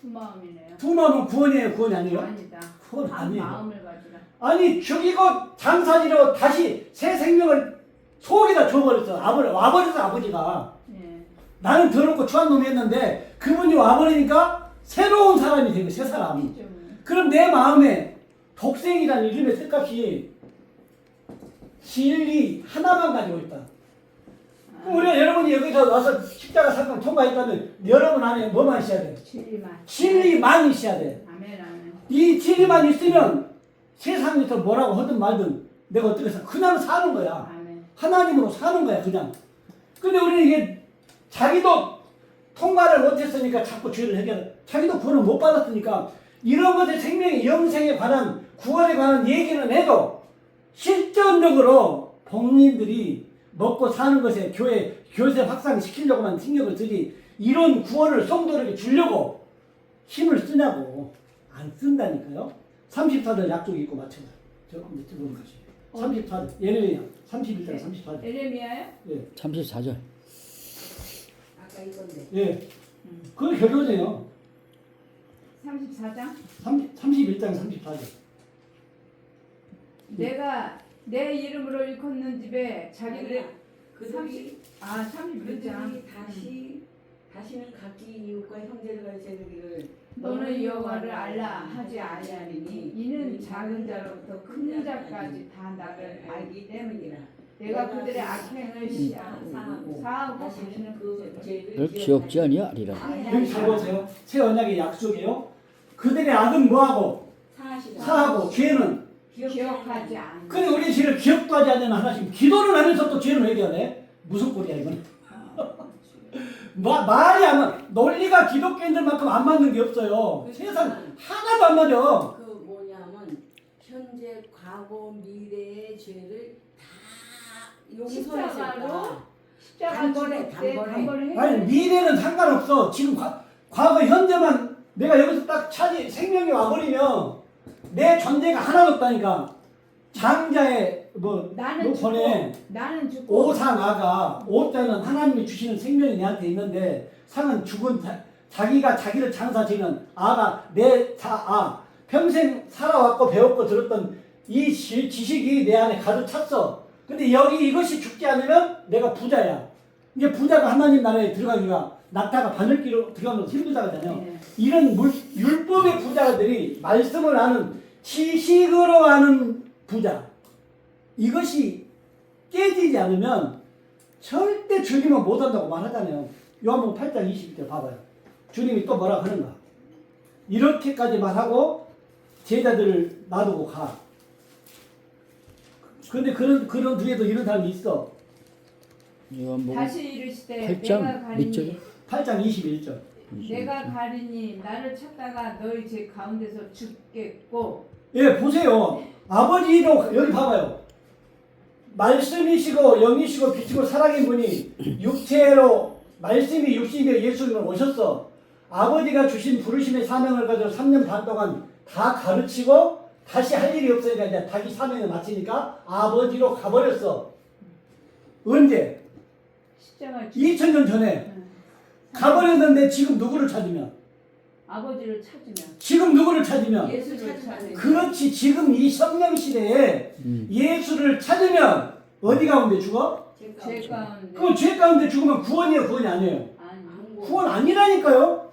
두 마음이네요. 두 마음은 구원이에요? 구원이 아니에요? 아니다. 구원 한 아니에요. 마음을 가지라. 아니 죽이고 장사 지내고 다시 새 생명을 속에다 줘버렸어. 와버렸어 아버지가. 예. 나는 더럽고 추한 놈이 했는데 그분이 와버리니까 새로운 사람이 된 거야. 새 사람. 그럼 내 마음에 독생이라는 이름의 뜻값이 진리 하나만 가지고 있다. 그럼 우리가 여러분이 여기서 와서 십자가 사건 통과했다면 여러분 안에 뭐만 있어야 돼? 진리만. 진리만 있어야 돼. 아멘 아멘. 이 진리만 있으면 세상에서 뭐라고 하든 말든 내가 어떻게 해서 그냥 사는 거야. 아멘. 하나님으로 사는 거야 그냥. 근데 우리는 이게 자기도 통과를 못했으니까 자꾸 죄를 해결해. 자기도 구원을 못 받았으니까 이런 것의 생명의 영생에 관한 구원에 관한 얘기는 해도 실전적으로 복님들이 먹고 사는 것에 교세 확산시키려고만 신경을 쓰지 이런 구원을 성도에게 주려고 힘을 쓰냐고. 안 쓴다니까요. 34절 약속이 있고 마찬가지. 저 밑에 보면 가시죠. 34절 예레미야 31절 34절. 에레미야요? 예. 34절. 아까 이건데. 예. 그게 결론이에요. 34장? 31장 34절. 내가 내 이름으로 일컫는 집에 자기들의 그들이 31장. 다시는 각기 이웃과 형제들과 세르기를 너는 여호와를 알라 하지 아니하리니 이는 작은 자로부터 큰 자까지 다 나를 알기 때문이라. 내가 그들의 악행을 사하고 다시는 그 죄를 널 기억지 아니하리라. 여기 잘 보세요. 새 언약의 약속이에요. 그들의 악은 뭐하고? 사하고 죄는 기억하지 않는. 근데 우리 죄를 기억도 하지 않는 하나님 기도를 하면서 또 죄를 회개하네. 무슨 꼴이야 이건? 말이 안 맞. 논리가 기독교인들만큼 안 맞는 게 없어요. 세상 하나도 안 맞아. 그 뭐냐면 현재 과거 미래의 죄를 다 용서했을까? 단번에 아니 미래는 상관없어. 지금 과거 현재만 내가 여기서 딱 생명이 와버리면 내 존재가 하나도 없다니까. 장자의 나는 번에 나는 죽고 오상아가 오자는 하나님이 주시는 생명이 내한테 있는데 상은 죽은 자기가 자기를 장사지는 아가 내 자아 평생 살아왔고 배웠고 들었던 이 지식이 내 안에 가득 찼어. 근데 여기 이것이 죽지 않으면 내가 부자야. 이제 부자가 하나님 나라에 들어가기가 낙타가 바늘기로 들어가면 힘들다잖아요. 네. 이런 율법의 부자들이 말씀을 아는 지식으로 하는 부자. 이것이 깨지지 않으면 절대 주님은 못한다고 말하잖아요. 요한복음 8장 21절 봐봐요. 주님이 또 뭐라 그런가. 이렇게까지 말하고 제자들을 놔두고 가. 근데 그런 뒤에도 이런 사람이 있어. 요한복음 다시 이르시되 8장 내가 몇 가리니 절이요? 8장 21절. 내가 가리니 나를 찾다가 너희 제 가운데서 죽겠고. 예, 보세요. 아버지로, 여기 봐봐요. 말씀이시고 영이시고 빛이고 살아계신 분이 육체로 말씀이 육신이 예수님을 오셨어. 아버지가 주신 부르심의 사명을 가지고 3년 반 동안 다 가르치고 다시 할 일이 없으니까 이제 자기 사명을 마치니까 아버지로 가버렸어. 언제? 십자가 2000년 전에 응. 가버렸는데 지금 누구를 찾으면? 아버지를 찾으면 지금 누구를 찾으면? 예수를 찾으면 그렇지. 지금 이 성령 시대에 예수를 찾으면 어디 가운데 죽어? 제 가운데. 그럼 죄 가운데 죽으면 구원이에요, 구원이 아니에요? 아니. 구원 아니라니까요.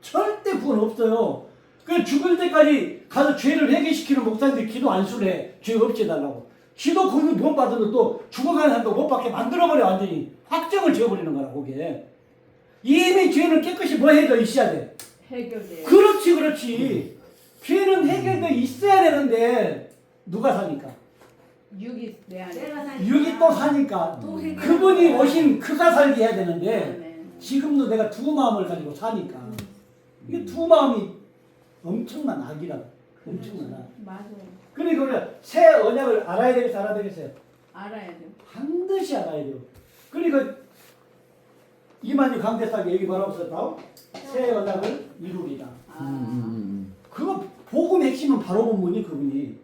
절대 구원 없어요. 그 죽을 때까지 가서 죄를 회개시키는 목사님들이 기도 안수래. 죄 없애달라고. 기도 그걸 못 받으면 또 죽어가는 사람도 못 받게 만들어버려. 완전히 확정을 지어버리는 거라 그게. 이미 죄는 깨끗이 뭐 해져 있어야 돼. 해결돼. 그렇지, 그렇지. 죄는 해결돼 있어야 되는데 누가 사니까? 육이 내 안에. 내가 사니까 육이 또 사니까 또 해결. 그분이 오신 그가 살게 해야 되는데 네. 지금도 내가 두 마음을 가지고 사니까 이게 두 마음이 엄청난 악이라. 엄청난 악. 맞아요. 그러니까 우리가 새 언약을 알아야 되겠어, 알아야 되겠어요? 알아야 돼. 반드시 알아야 돼요. 그러니까 이만희 강대사가 여기 뭐라고 썼다고? 새 언약을 이루리라. 아. 그거 복음 핵심은 바로 본문이 그분이.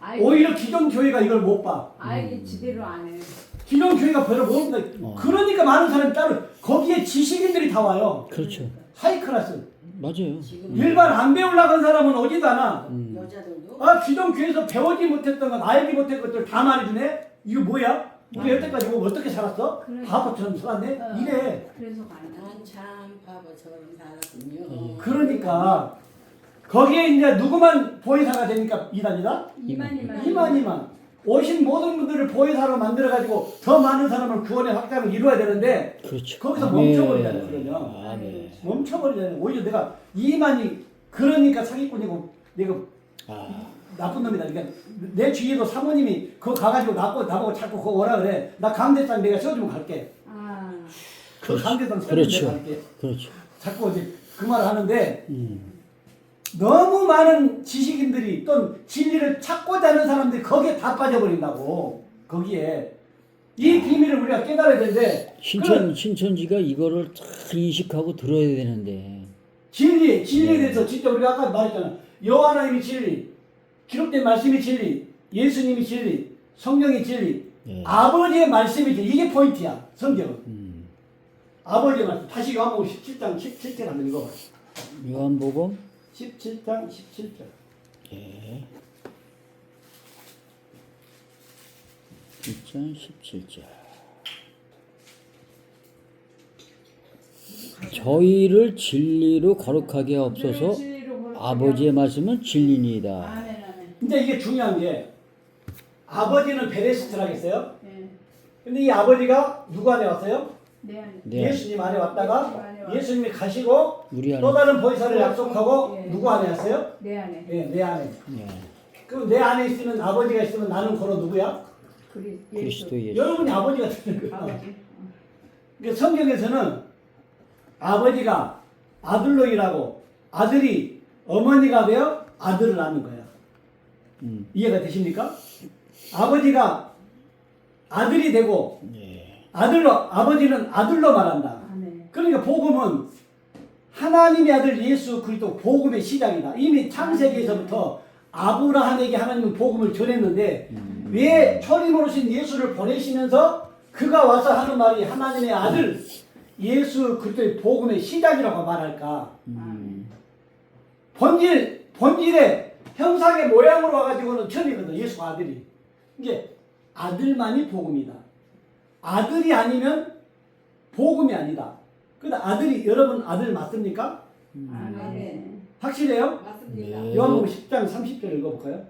아이, 오히려 기존 교회가 이걸 못 봐. 아이 지대로 안 해. 기존 교회가 별로 모른다. 그러니까 많은 사람이 따로 거기에 지식인들이 다 와요. 그렇죠. 하이 클래스. 맞아요. 지금 일반 안 배우려고 한 사람은 어디도 안 와. 여자들도 아, 기존 교회에서 배우지 못했던 것, 알지 못했던 것들 다 말해주네? 이거 뭐야? 우리 여태까지 뭐 어떻게 살았어? 그래. 바보처럼 살았네? 어. 이래. 그래서 가는 거. 난 참 바보처럼 살았군요. 그러니까 거기에 이제 누구만 보혜사가 되니까 이단이다? 이만이만. 오신 모든 분들을 보혜사로 만들어가지고 더 많은 사람을 구원의 확장을 이루어야 되는데 그렇죠. 거기서 아멘. 멈춰버리잖아요, 그러면. 아멘. 멈춰버리잖아요. 오히려 내가 이만이 그러니까 사기꾼이고 내가 아, 나쁜 놈이다. 그러니까 내 주위에도 사모님이 그거 가가지고 나보고 자꾸 그거 오라 그래. 나 강대상 내가 세워주면 갈게. 아. 그 강대상 세워주면 그렇죠. 내가 갈게. 그렇죠. 자꾸 이제 그 말을 하는데 너무 많은 지식인들이 또 진리를 찾고자 하는 사람들이 거기에 다 빠져버린다고. 거기에 이 비밀을 우리가 깨달아야 되는데 신천지가 이거를 다 인식하고 들어야 되는데. 진리에 대해서 진짜 우리가 아까 말했잖아. 여호와 하나님이 진리, 기록된 말씀이 진리, 예수님이 진리, 성령이 진리, 예. 아버지의 말씀이 진리. 이게 포인트야. 성경은. 아버지의 말씀. 다시 요한복음 17장 17절 한번 읽어봐. 요한복음 17장 17절. 예. 2017절. 저희를 진리로 거룩하게 하옵소서. 아버지의 말씀은 진리니이다. 아멘 아멘. 근데 이게 중요한 게 아버지는 베레스트라겠어요? 네. 근데 이 아버지가 누구 안에 왔어요? 내 안에. 네. 예수님 안에 왔다가 예수님 안에 왔- 예수님이 가시고 우리 안에. 또 다른 보혜사를 약속하고 예. 누구 안에 왔어요? 내 안에. 예, 내 안에. 예. 그럼 내 안에 있으면 아버지가 있으면 나는 걸어 누구야? 그리스도 예수. 여러분이 아버지가 되는 거예요. 아버지. 그러니까 성경에서는 아버지가 아들로 일하고 아들이 어머니가 되어 아들을 낳는 거야. 이해가 되십니까? 아버지가 아들이 되고 예. 아버지는 아들로 말한다. 아멘. 그러니까 복음은 하나님의 아들 예수 그리스도 복음의 시작이다. 이미 창세기에서부터 아브라함에게 하나님은 복음을 전했는데 왜 초림 오신 예수를 보내시면서 그가 와서 하는 말이 하나님의 아들 예수 그리스도의 복음의 시작이라고 말할까? 본질의 형상의 모양으로 와가지고는 처음이거든. 예수가 아들이. 이게 아들만이 복음이다. 아들이 아니면 복음이 아니다. 근데 아들이 여러분 아들 맞습니까? 아멘. 아멘. 확실해요? 맞습니다. 고맙습니다. 네. 요한복음 10장 30절 읽어볼까요?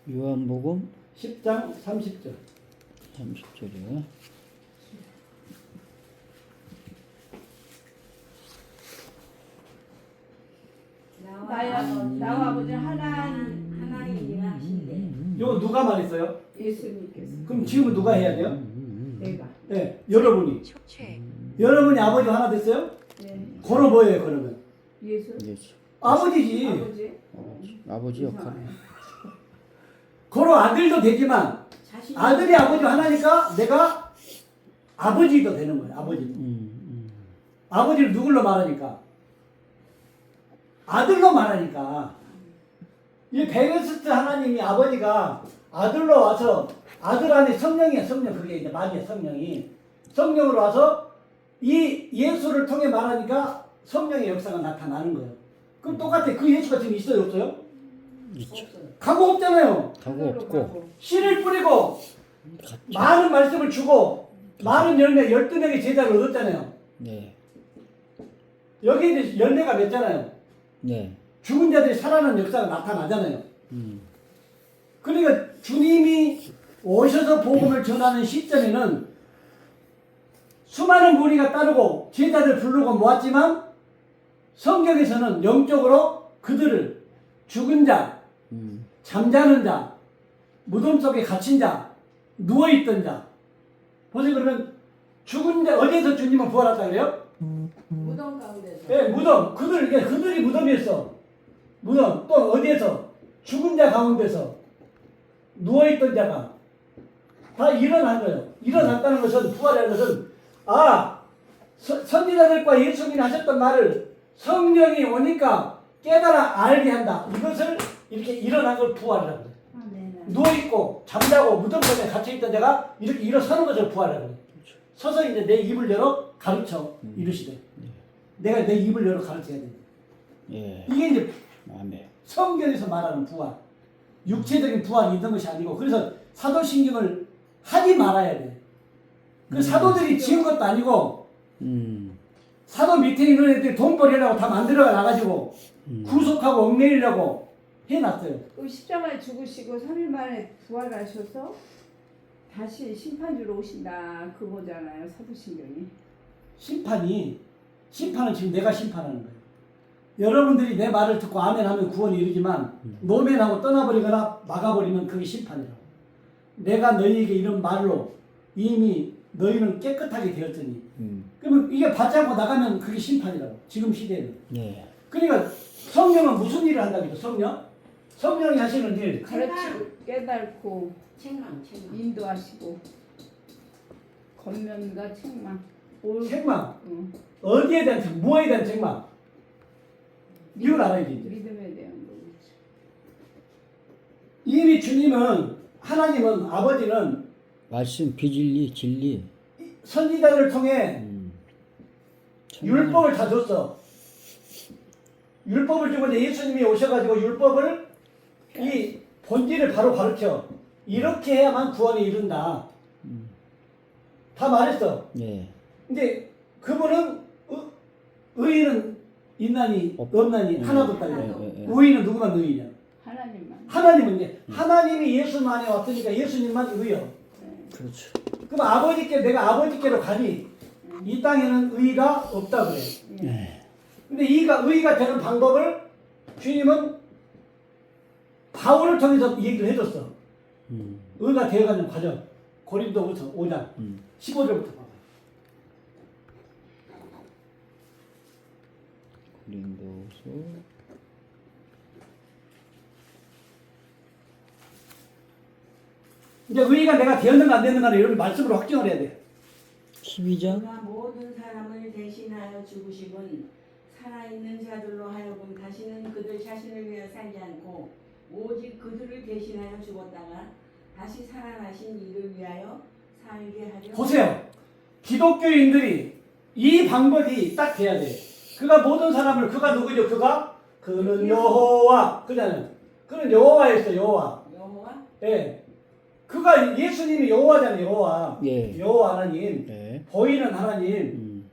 요한복음 10장 30절. 30절이요. 나와 아버지 하나님이라 하신대. 요거 누가 말했어요? 예수님께서 그럼 지금은 누가 해야 돼요? 내가 네, 여러분이 아버지 하나 됐어요? 네. 고로 뭐예요, 그러면? 예수 예수. 아버지지. 아버지 아버지 역할. 고로 아들도 되지만 자신이 아들이 아버지 하나니까 내가 아버지도 되는 거예요. 아버지. 아버지를 누굴로 말하니까? 아들로 말하니까. 이 베르스트 하나님이 아버지가 아들로 와서 아들 안에 성령이야, 성령. 그게 이제 말이야, 성령이. 성령으로 와서 이 예수를 통해 말하니까 성령의 역사가 나타나는 거예요. 그럼 똑같아. 그 예수가 지금 있어요, 없어요? 있죠. 가고 없잖아요. 하고 없고 씨를 뿌리고 같죠. 많은 말씀을 주고 많은 열매 12명의 제자를 얻었잖아요. 네. 여기 이제 열매가 맺잖아요. 네. 죽은 자들이 살아나는 역사가 나타나잖아요. 그러니까 주님이 오셔서 복음을 전하는 시점에는 수많은 무리가 따르고 제자들 부르고 모았지만 성경에서는 영적으로 그들을 죽은 자, 잠자는 자, 무덤 속에 갇힌 자, 누워있던 자. 보세요. 그러면 죽은 자, 어디에서 주님은 부활했다 그래요? 무덤 가운데서. 네, 무덤. 그들이 무덤이었어. 무덤. 또 어디에서? 죽은 자 가운데서 누워있던 자가 다 일어난 거예요. 일어났다는 것은, 부활이라는 것은, 선지자들과 예수님이 하셨던 말을 성령이 오니까 깨달아 알게 한다. 이것을 이렇게 일어난 걸 부활이라고 해요. 누워있고 잠자고 무덤 속에 갇혀있던 자가 이렇게 일어서는 것을 부활이라고 해요. 서서 이제 내 입을 열어 가르쳐 이르시되. 내가 내 입을 열어 가르쳐야 된다. 예. 이게 이제 아멘. 성경에서 말하는 부활. 육체적인 부활이 있는 것이 아니고, 그래서 사도신경을 하지 말아야 돼. 그 사도들이 지은 것도 아니고, 사도 밑에 있는 애들이 돈 벌이려고 다 만들어가 나가지고, 구속하고 얽매이려고 해놨어요. 그 십자가에 죽으시고 3일 만에 부활하셔서 다시 심판주로 오신다 그거잖아요 사도신경이. 심판은 지금 내가 심판하는 거예요. 여러분들이 내 말을 듣고 아멘 하면 구원이 이르지만, 노멘하고 떠나버리거나 막아버리면 그게 심판이라고. 내가 너희에게 이런 말로 이미 너희는 깨끗하게 되었더니, 그러면 이게 받잡고 나가면 그게 심판이라고. 지금 시대에는. 네. 그러니까 성령은 무슨 일을 한다고 해요? 성령이 하시는 일. 가르치고 깨닫고 책망. 인도하시고 겉면과 책망. 책망. 응. 어디에 대한 책망? 뭐에 대한 책망? 이걸 알아야지. 이제. 믿음에 대한 거겠죠. 이미 주님은, 하나님은, 아버지는 말씀 비진리 진리. 선지자들을 통해 율법을 다 줬어. 율법을 주고 이제 예수님이 오셔가지고 율법을 이 본질을 바로 가르쳐. 이렇게 해야만 구원에 이른다. 다 말했어. 네. 근데 그분은 의인은 있나니 없나니 하나도 없다. 네. 의인은 누구만 의인이야? 하나님만. 하나님은 이제 하나님이 예수만에 왔으니까 예수님만 의여. 그렇죠. 그럼 아버지께, 내가 아버지께로 가니 이 땅에는 의가 없다 그래. 네. 근데 의가 되는 방법을 주님은 바울을 통해서 얘기를 해줬어. 의가 되어가는 과정. 고린도후서 5장 15절부터 봐봐. 고린도서 이제 의가 내가 되었는가 안 되었는가를 이런 말씀으로 확정을 해야 돼. 12장 그가 모든 사람을 대신하여 죽으심은 살아있는 자들로 하여금 다시는 그들 자신을 위하여 살지 않고 오직 그들을 대신하여 죽었다가 다시 살아나신 이를 위하여 살게 하려. 보세요. 기독교인들이 이 방법이 딱 돼야 돼. 그가 모든 사람을, 그가 누구죠? 그는 여호와. 그잖아요. 그는 여호와였어, 여호와. 여호와? 예. 그가 예수님이 여호와잖아요, 여호와. 예. 여호와 하나님. 네. 보이는 하나님.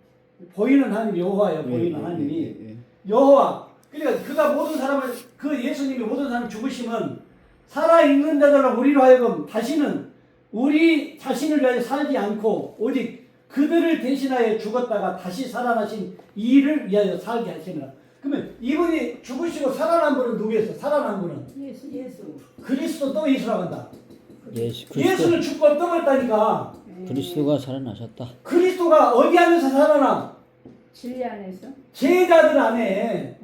보이는 하나님 여호와예요, 보이는 하나님이. 예. 여호와. 그러니까 그가 모든 사람을 그 예수님이 모든 사람을 죽으심은 살아있는 자들로 우리로 하여금 다시는 우리 자신을 위하여 살지 않고 오직 그들을 대신하여 죽었다가 다시 살아나신 이를 위하여 살게 하시느라. 그러면 이분이 죽으시고 살아난 분은 누구였어요? 살아난 분은 예수. 그리스도 또 예수라고 한다. 그리스도, 예수는 죽고 떠났다니까. 그리스도가 살아나셨다. 그리스도가 어디 안에서 살아나? 진리 안에서. 제자들 안에.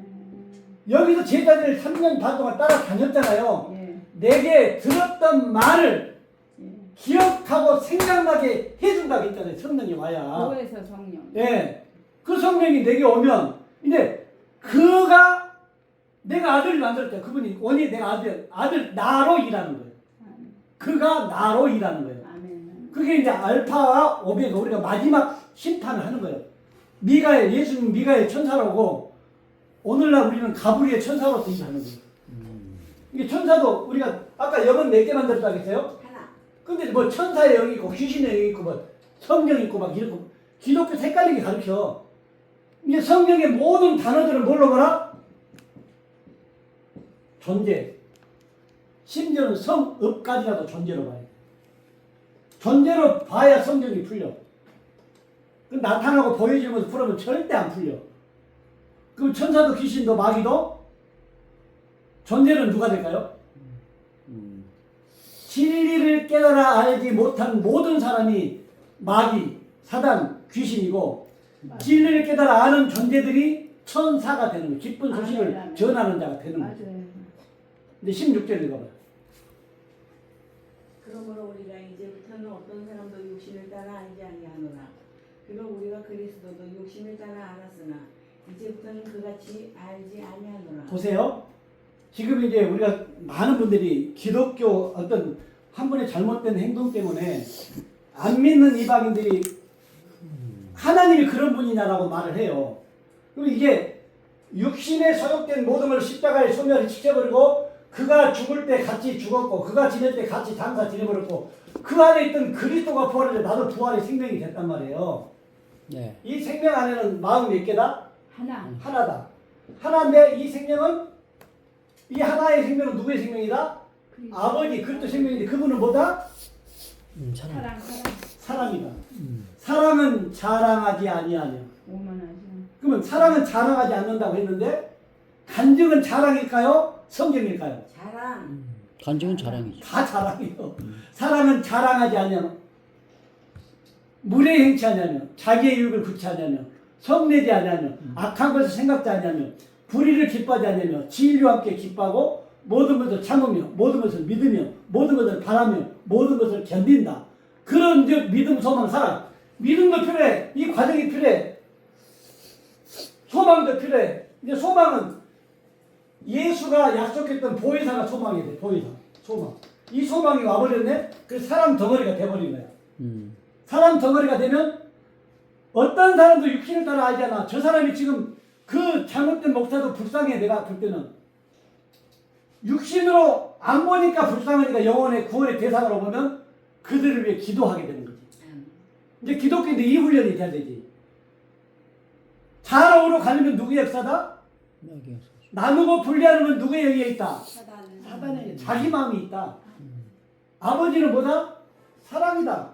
여기서 제자들을 3년 반 동안 따라다녔잖아요. 예. 내게 들었던 말을 예. 기억하고 생각나게 해준다고 했잖아요. 성령이 와야. 교회에서 성령. 예. 그 성령이 내게 오면 이제 그가 내가 아들을 만들었다. 그분이 원이 내가 아들 나로 일하는 거예요. 그가 나로 일하는 거예요. 아멘. 그게 이제 알파와 오메가 우리가 마지막 심판을 하는 거예요. 미가엘 예수님 미가엘 천사로고 오늘날 우리는 가브리엘 천사로서 일하는 거예요. 이게 천사도 우리가 아까 영은 4개 만들었다고 했어요. 하나. 근데 뭐 천사의 영이 있고 귀신의 영이 있고 뭐 성경 있고 막 이렇고 기독교 색깔리게 가르쳐. 이제 성경의 모든 단어들은 뭘로 봐라? 존재. 심지어는 성읍까지라도 존재로 봐야 돼. 존재로 봐야 성경이 풀려. 그 나타나고 보여지면서 풀으면 절대 안 풀려. 그럼 천사도 귀신도 마귀도 존재는 누가 될까요? 진리를 깨달아 알지 못한 모든 사람이 마귀, 사단, 귀신이고 진리를 깨달아 아는 존재들이 천사가 되는 거예요. 기쁜 소식을 전하는 자가 되는 거예요. 맞아요. 근데 16절 읽어봐요. 그러므로 우리가 이제부터는 어떤 사람도 육신을 따라 알지 아니하노라. 비록 우리가 그리스도도 육신을 따라 알았으나 이제부터는 그같이 알지 아니하노라. 보세요. 지금 이제 우리가 많은 분들이 기독교 어떤 한 분의 잘못된 행동 때문에 안 믿는 이방인들이 하나님이 그런 분이냐라고 말을 해요. 그럼 이게 육신에 소욕된 모든 걸 십자가에 소멸히 지켜버리고 그가 죽을 때 같이 죽었고 그가 지낼 때 같이 장사 지내버렸고 그 안에 있던 그리스도가 부활을 해 나도 부활의 생명이 됐단 말이에요. 네. 이 생명 안에는 마음 몇 개다? 하나. 하나다. 하나인데 이 생명은 이 하나의 생명은 누구의 생명이다? 아버지 그리스도 생명인데 그분은 뭐다? 사랑. 사랑이다. 사랑은 자랑하지 아니하며. 오만하죠. 그러면 사랑은 자랑하지 않는다고 했는데 간증은 자랑일까요? 성경일까요? 자랑. 간증은 자랑이죠. 다 자랑이요. 사랑은 자랑하지 아니하며 물에 행치 아니하며 자기의 유익을 구치하냐며 성내지 아니하며 악한 것을 생각지 아니하며 불의를 기뻐하지 아니하며 진리와 함께 기뻐하고 모든 것을 참으며 모든 것을 믿으며 모든 것을 바라며 모든 것을 견딘다. 그런 즉 믿음, 소망, 사랑. 믿음도 필요해. 이 과정이 필요해. 소망도 필요해. 이제 소망은 예수가 약속했던 보혜사가 소망이 돼. 보혜사. 소망. 이 소망이 와버렸네? 그래서 사람 덩어리가 돼버린 거야. 사람 덩어리가 되면 어떤 사람도 육신을 따라 알잖아. 저 사람이 지금 그 잘못된 목사도 불쌍해. 내가 볼 때는. 육신으로 안 보니까 불쌍하니까 영혼의 구원의 대상으로 보면 그들을 위해 기도하게 되는 거지. 이제 기독교인데 이 훈련이 돼야 되지. 자랑으로 가려면 누구의 역사다? 나누고 분리하는 건 누구의 영역에 있다? 사단의 자기 마음이 있다. 아버지는 뭐다? 사랑이다.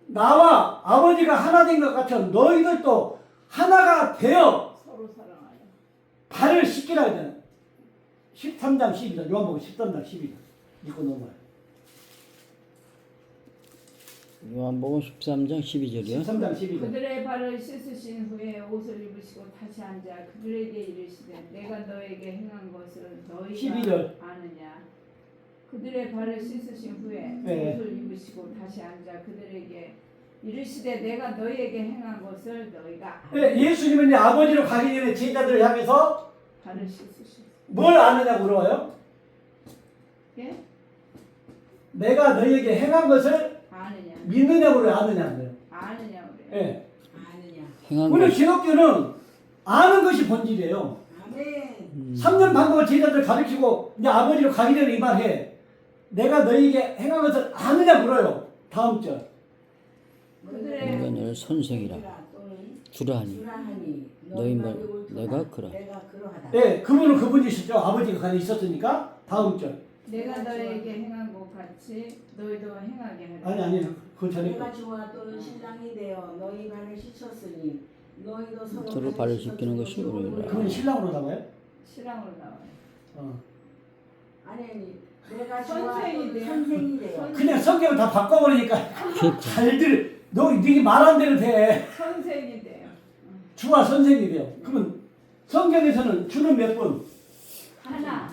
나와 아버지가 하나 된 것 같은 너희들도 하나가 되어 서로 사랑하여. 발을 씻기라 하잖아. 13장 12절 요한복음 13장 12절 읽고 넘어가요. 요한복음 13장 12절이요. 13장 12절. 그들의 발을 씻으신 후에 옷을 입으시고 다시 앉아 그들에게 이르시되 내가 너에게 행한 것을 너희가 12절. 아느냐. 그들의 발을 씻으신 후에 네. 옷을 입으시고 다시 앉아 그들에게 이르시되 내가 너희에게 행한 것을 너희가 아느냐. 예수님은 이제 아버지로 가기 전에 제자들을 향해서 발을 씻으시고. 뭘 아느냐고 물어요. 예? 내가 너희에게 행한 것을 아느냐. 믿느냐고 그래요. 아느냐고요. 아느냐 그래. 예. 아느냐. 행한 우리 것. 기독교는 아는 것이 본질이에요. 아멘. 3년 반 동안 제자들 가르치고 이제 아버지로 가기 전에 이 말해. 내가 너희에게 행한 것을 아느냐 물어요. 다음 절. 그들의 너희를 선생이라 또는 주라하니 주라하니 너희 말 말이 옳구나. 내가 그러. 내가 그러하다. 예, 그분은 그분이시죠. 아버지가 가만히 있었으니까. 다음 절. 내가 너에게 행한 것 같이 너희도 행하게 하라. 아니 그 전에 내가 주와 또는 신랑이 되어 너희 발을 씻었으니 너희도 서로 서로 발을 씻기는 것이 씻어주고 옳으리라. 그분 신랑으로 나와요? 신랑으로 나와요. 아니 내가 주와 선생이 또는 돼요. 선생이 되어 그냥 성경을 다 바꿔버리니까 그러니까. 잘들 네 말한 대로 돼. 선생이 돼요. 주와 선생이 돼요. 그러면 성경에서는 주는 몇 분? 하나.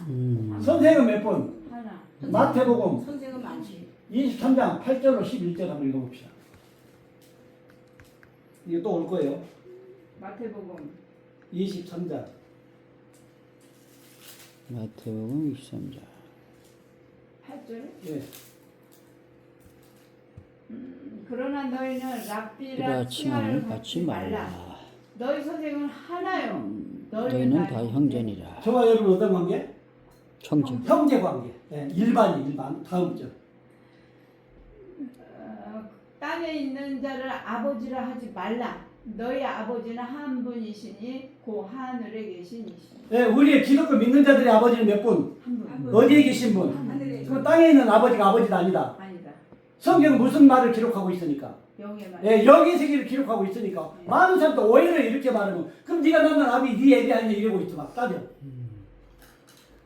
선생은 몇 분? 하나. 마태복음 선생은 많지. 23장 8절로 11절 한번 읽어봅시다. 이게 또 올 거예요. 마태복음 23장. 마태복음 23장. 8절. 예. 그러나 너희는 랍비라 이라 칭하를 칭하를 받지 말라. 너희 선생은 하나요. 너희는 다 형제니라. 저와 여러분 어떤 관계? 형제. 형제 관계. 예, 일반. 다음 절. 땅에 있는 자를 아버지라 하지 말라. 너희 아버지는 한 분이시니 고 하늘에 계신 이시니. 예, 우리의 기독교 믿는 자들의 아버지는 몇 분? 한 분. 어디에 계신 분? 하늘에 그 땅에 있는 아버지가 아버지가 아니다. 아니다. 성경은 무슨 말을 기록하고 있으니까? 영의 말. 예, 영의 세계를 기록하고 있으니까 많은 사람도 오해를 이렇게 말하면 그럼 네가 낳는 아비 네 애비 아니냐 이러고 있지 막 따져.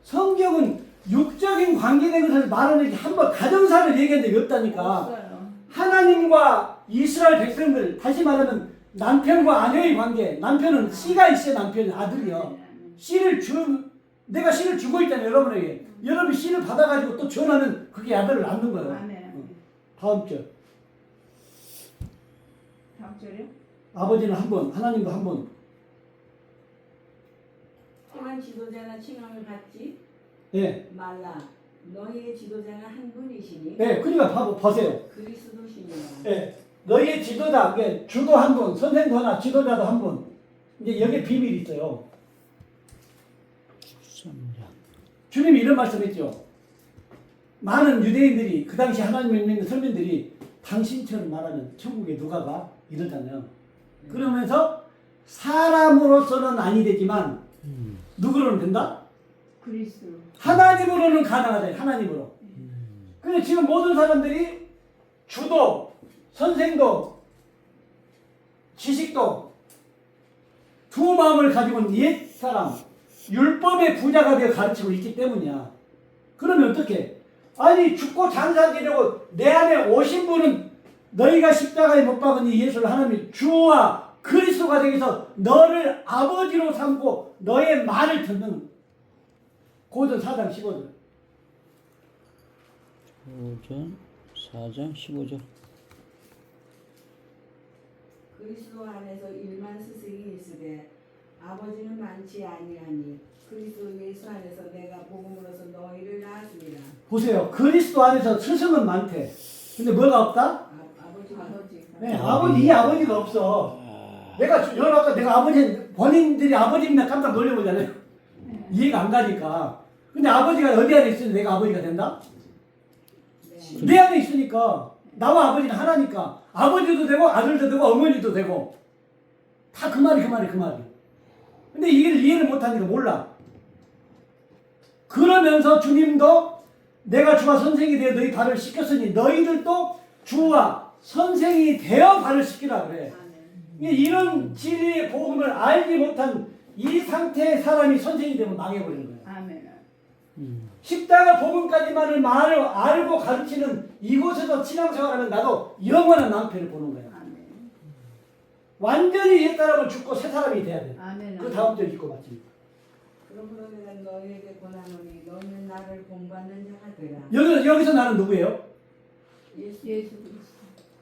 성경은 육적인 관계된 것을 말하는 게 한 번 가정사를 얘기한 적이 없다니까. 없어요. 하나님과 이스라엘 백성들 다시 말하면 남편과 아내의 관계. 남편은 씨가 있어요. 남편은 아들이요. 내가 씨를 주고 있잖아요. 여러분에게. 여러분이 씨를 받아가지고 또 전하는 그게 아들을 낳는 거예요. 아멘. 다음 절. 다음 절이요? 아버지는 한 분, 하나님도 한 분. 또한 지도자나 칭함을 받지 예. 말라. 너희의 지도자는 한 분이시니 예, 그러니까 보세요. 그리스도시니라. 예. 너희의 지도자, 예, 주도 한 분, 선생도 하나, 지도자도 한 분. 이제 여기에 비밀이 있어요. 13장. 주님이 이런 말씀했죠. 많은 유대인들이 그 당시 하나님을 믿는 설민들이 당신처럼 말하는 천국에 누가 가? 이러잖아요. 그러면서 사람으로서는 아니 되지만 누구로는 된다? 그리스도. 하나님으로는 가능하다. 하나님으로. 근데 지금 모든 사람들이 주도, 선생도, 지식도 두 마음을 가지고 있는 옛 사람, 율법의 부자가 되어 가르치고 있기 때문이야. 그러면 어떻게? 아니 죽고 장사되려고 내 안에 오신 분은 너희가 십자가에 못 박은 이 예수를 하나님이 주와 그리스도가 되기 위해서 너를 아버지로 삼고 너의 말을 듣는 고전 4장 15절. 4장 15절. 그리스도 안에서 일만 스승이 있으되 아버지는 많지 아니하니 그리스도 예수 안에서 내가 복음으로서 너희를 낳았습니다. 보세요. 그리스도 안에서 스승은 많대. 근데 뭐가 없다? 아버지가 네, 이 아버지가 없어. 내가 아버지, 본인들이 아버지입니다. 깜짝 놀려보잖아요. 이해가 안 가니까. 근데 아버지가 어디 안에 있으니 내가 아버지가 된다? 네. 내 안에 있으니까. 나와 아버지는 하나니까. 아버지도 되고, 아들도 되고, 어머니도 되고. 다 그 말이. 근데 이해를 못하니까 몰라. 그러면서 주님도 내가 주와 선생이 되어 너희 발을 씻겼으니 너희들도 주와 선생이 되어 발을 씻기라 그래. 이런 진리의 복음을 알지 못한 이 상태의 사람이 선생이 되면 망해버리는 거예요. 아멘. 십자가 복음까지만을 말을 알고 가르치는 이곳에서 신앙생활하면 나도 영원한 낭패를 보는 거야. 아멘. 완전히 옛 사람을 죽고 새 사람이 돼야 돼. 아멘. 그 다음 절 읽고 맞습니다. 그러므로 내가 너희에게 권하노니 너희는 나를 본받는 자가 되라. 여기서 나는 누구예요? 예수 예수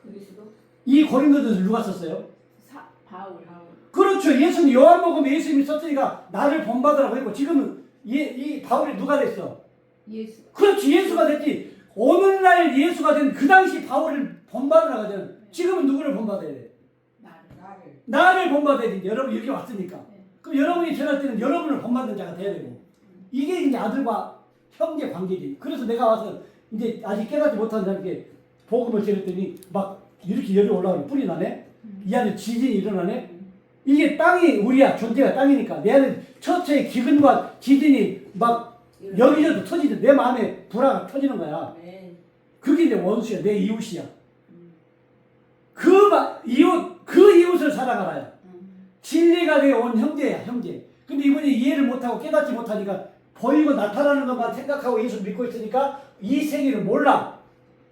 그리스도 이 고린도전서 누가 썼어요? 바울. 그렇죠. 예수님 요한복음 예수님이 썼으니까 나를 본받으라고 했고 지금은 이 바울이 누가 됐어? 예수. 그렇지. 예수가 됐지. 오늘날 예수가 된 그 당시 바울을 본받으라고 하잖아. 지금은 누구를 본받아야 돼? 나를 본받아야 돼. 여러분 여기 왔으니까. 그럼 여러분이 전할 때는 여러분을 본받는 자가 돼야 되고. 이게 이제 아들과 형제 관계지. 그래서 내가 와서 이제 아직 깨닫지 못한 사람에게 복음을 전했더니 막 이렇게 열이 올라오니 뿔이 나네. 이 안에 지진이 일어나네. 이게 땅이 우리야. 존재가 땅이니까 내 안에 처처의 기근과 기진이 막 여기저기 터지는 내 마음에 불화가 터지는 거야. 네. 그게 내 원수야. 내 이웃이야. 그 이웃을 사랑하라요. 진리가 되어 온 형제야, 형제. 근데 이분이 이해를 못하고 깨닫지 못하니까 보이고 나타나는 것만 생각하고 예수 믿고 있으니까 이 세계를 몰라.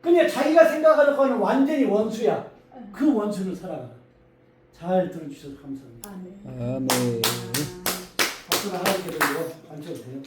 그냥 자기가 생각하는 거는 완전히 원수야. 그 원수를 살아가라. 잘 들어주셔서 감사합니다. 아멘. 아멘. 박수를 하나님께 드리고 앉혀도 돼요?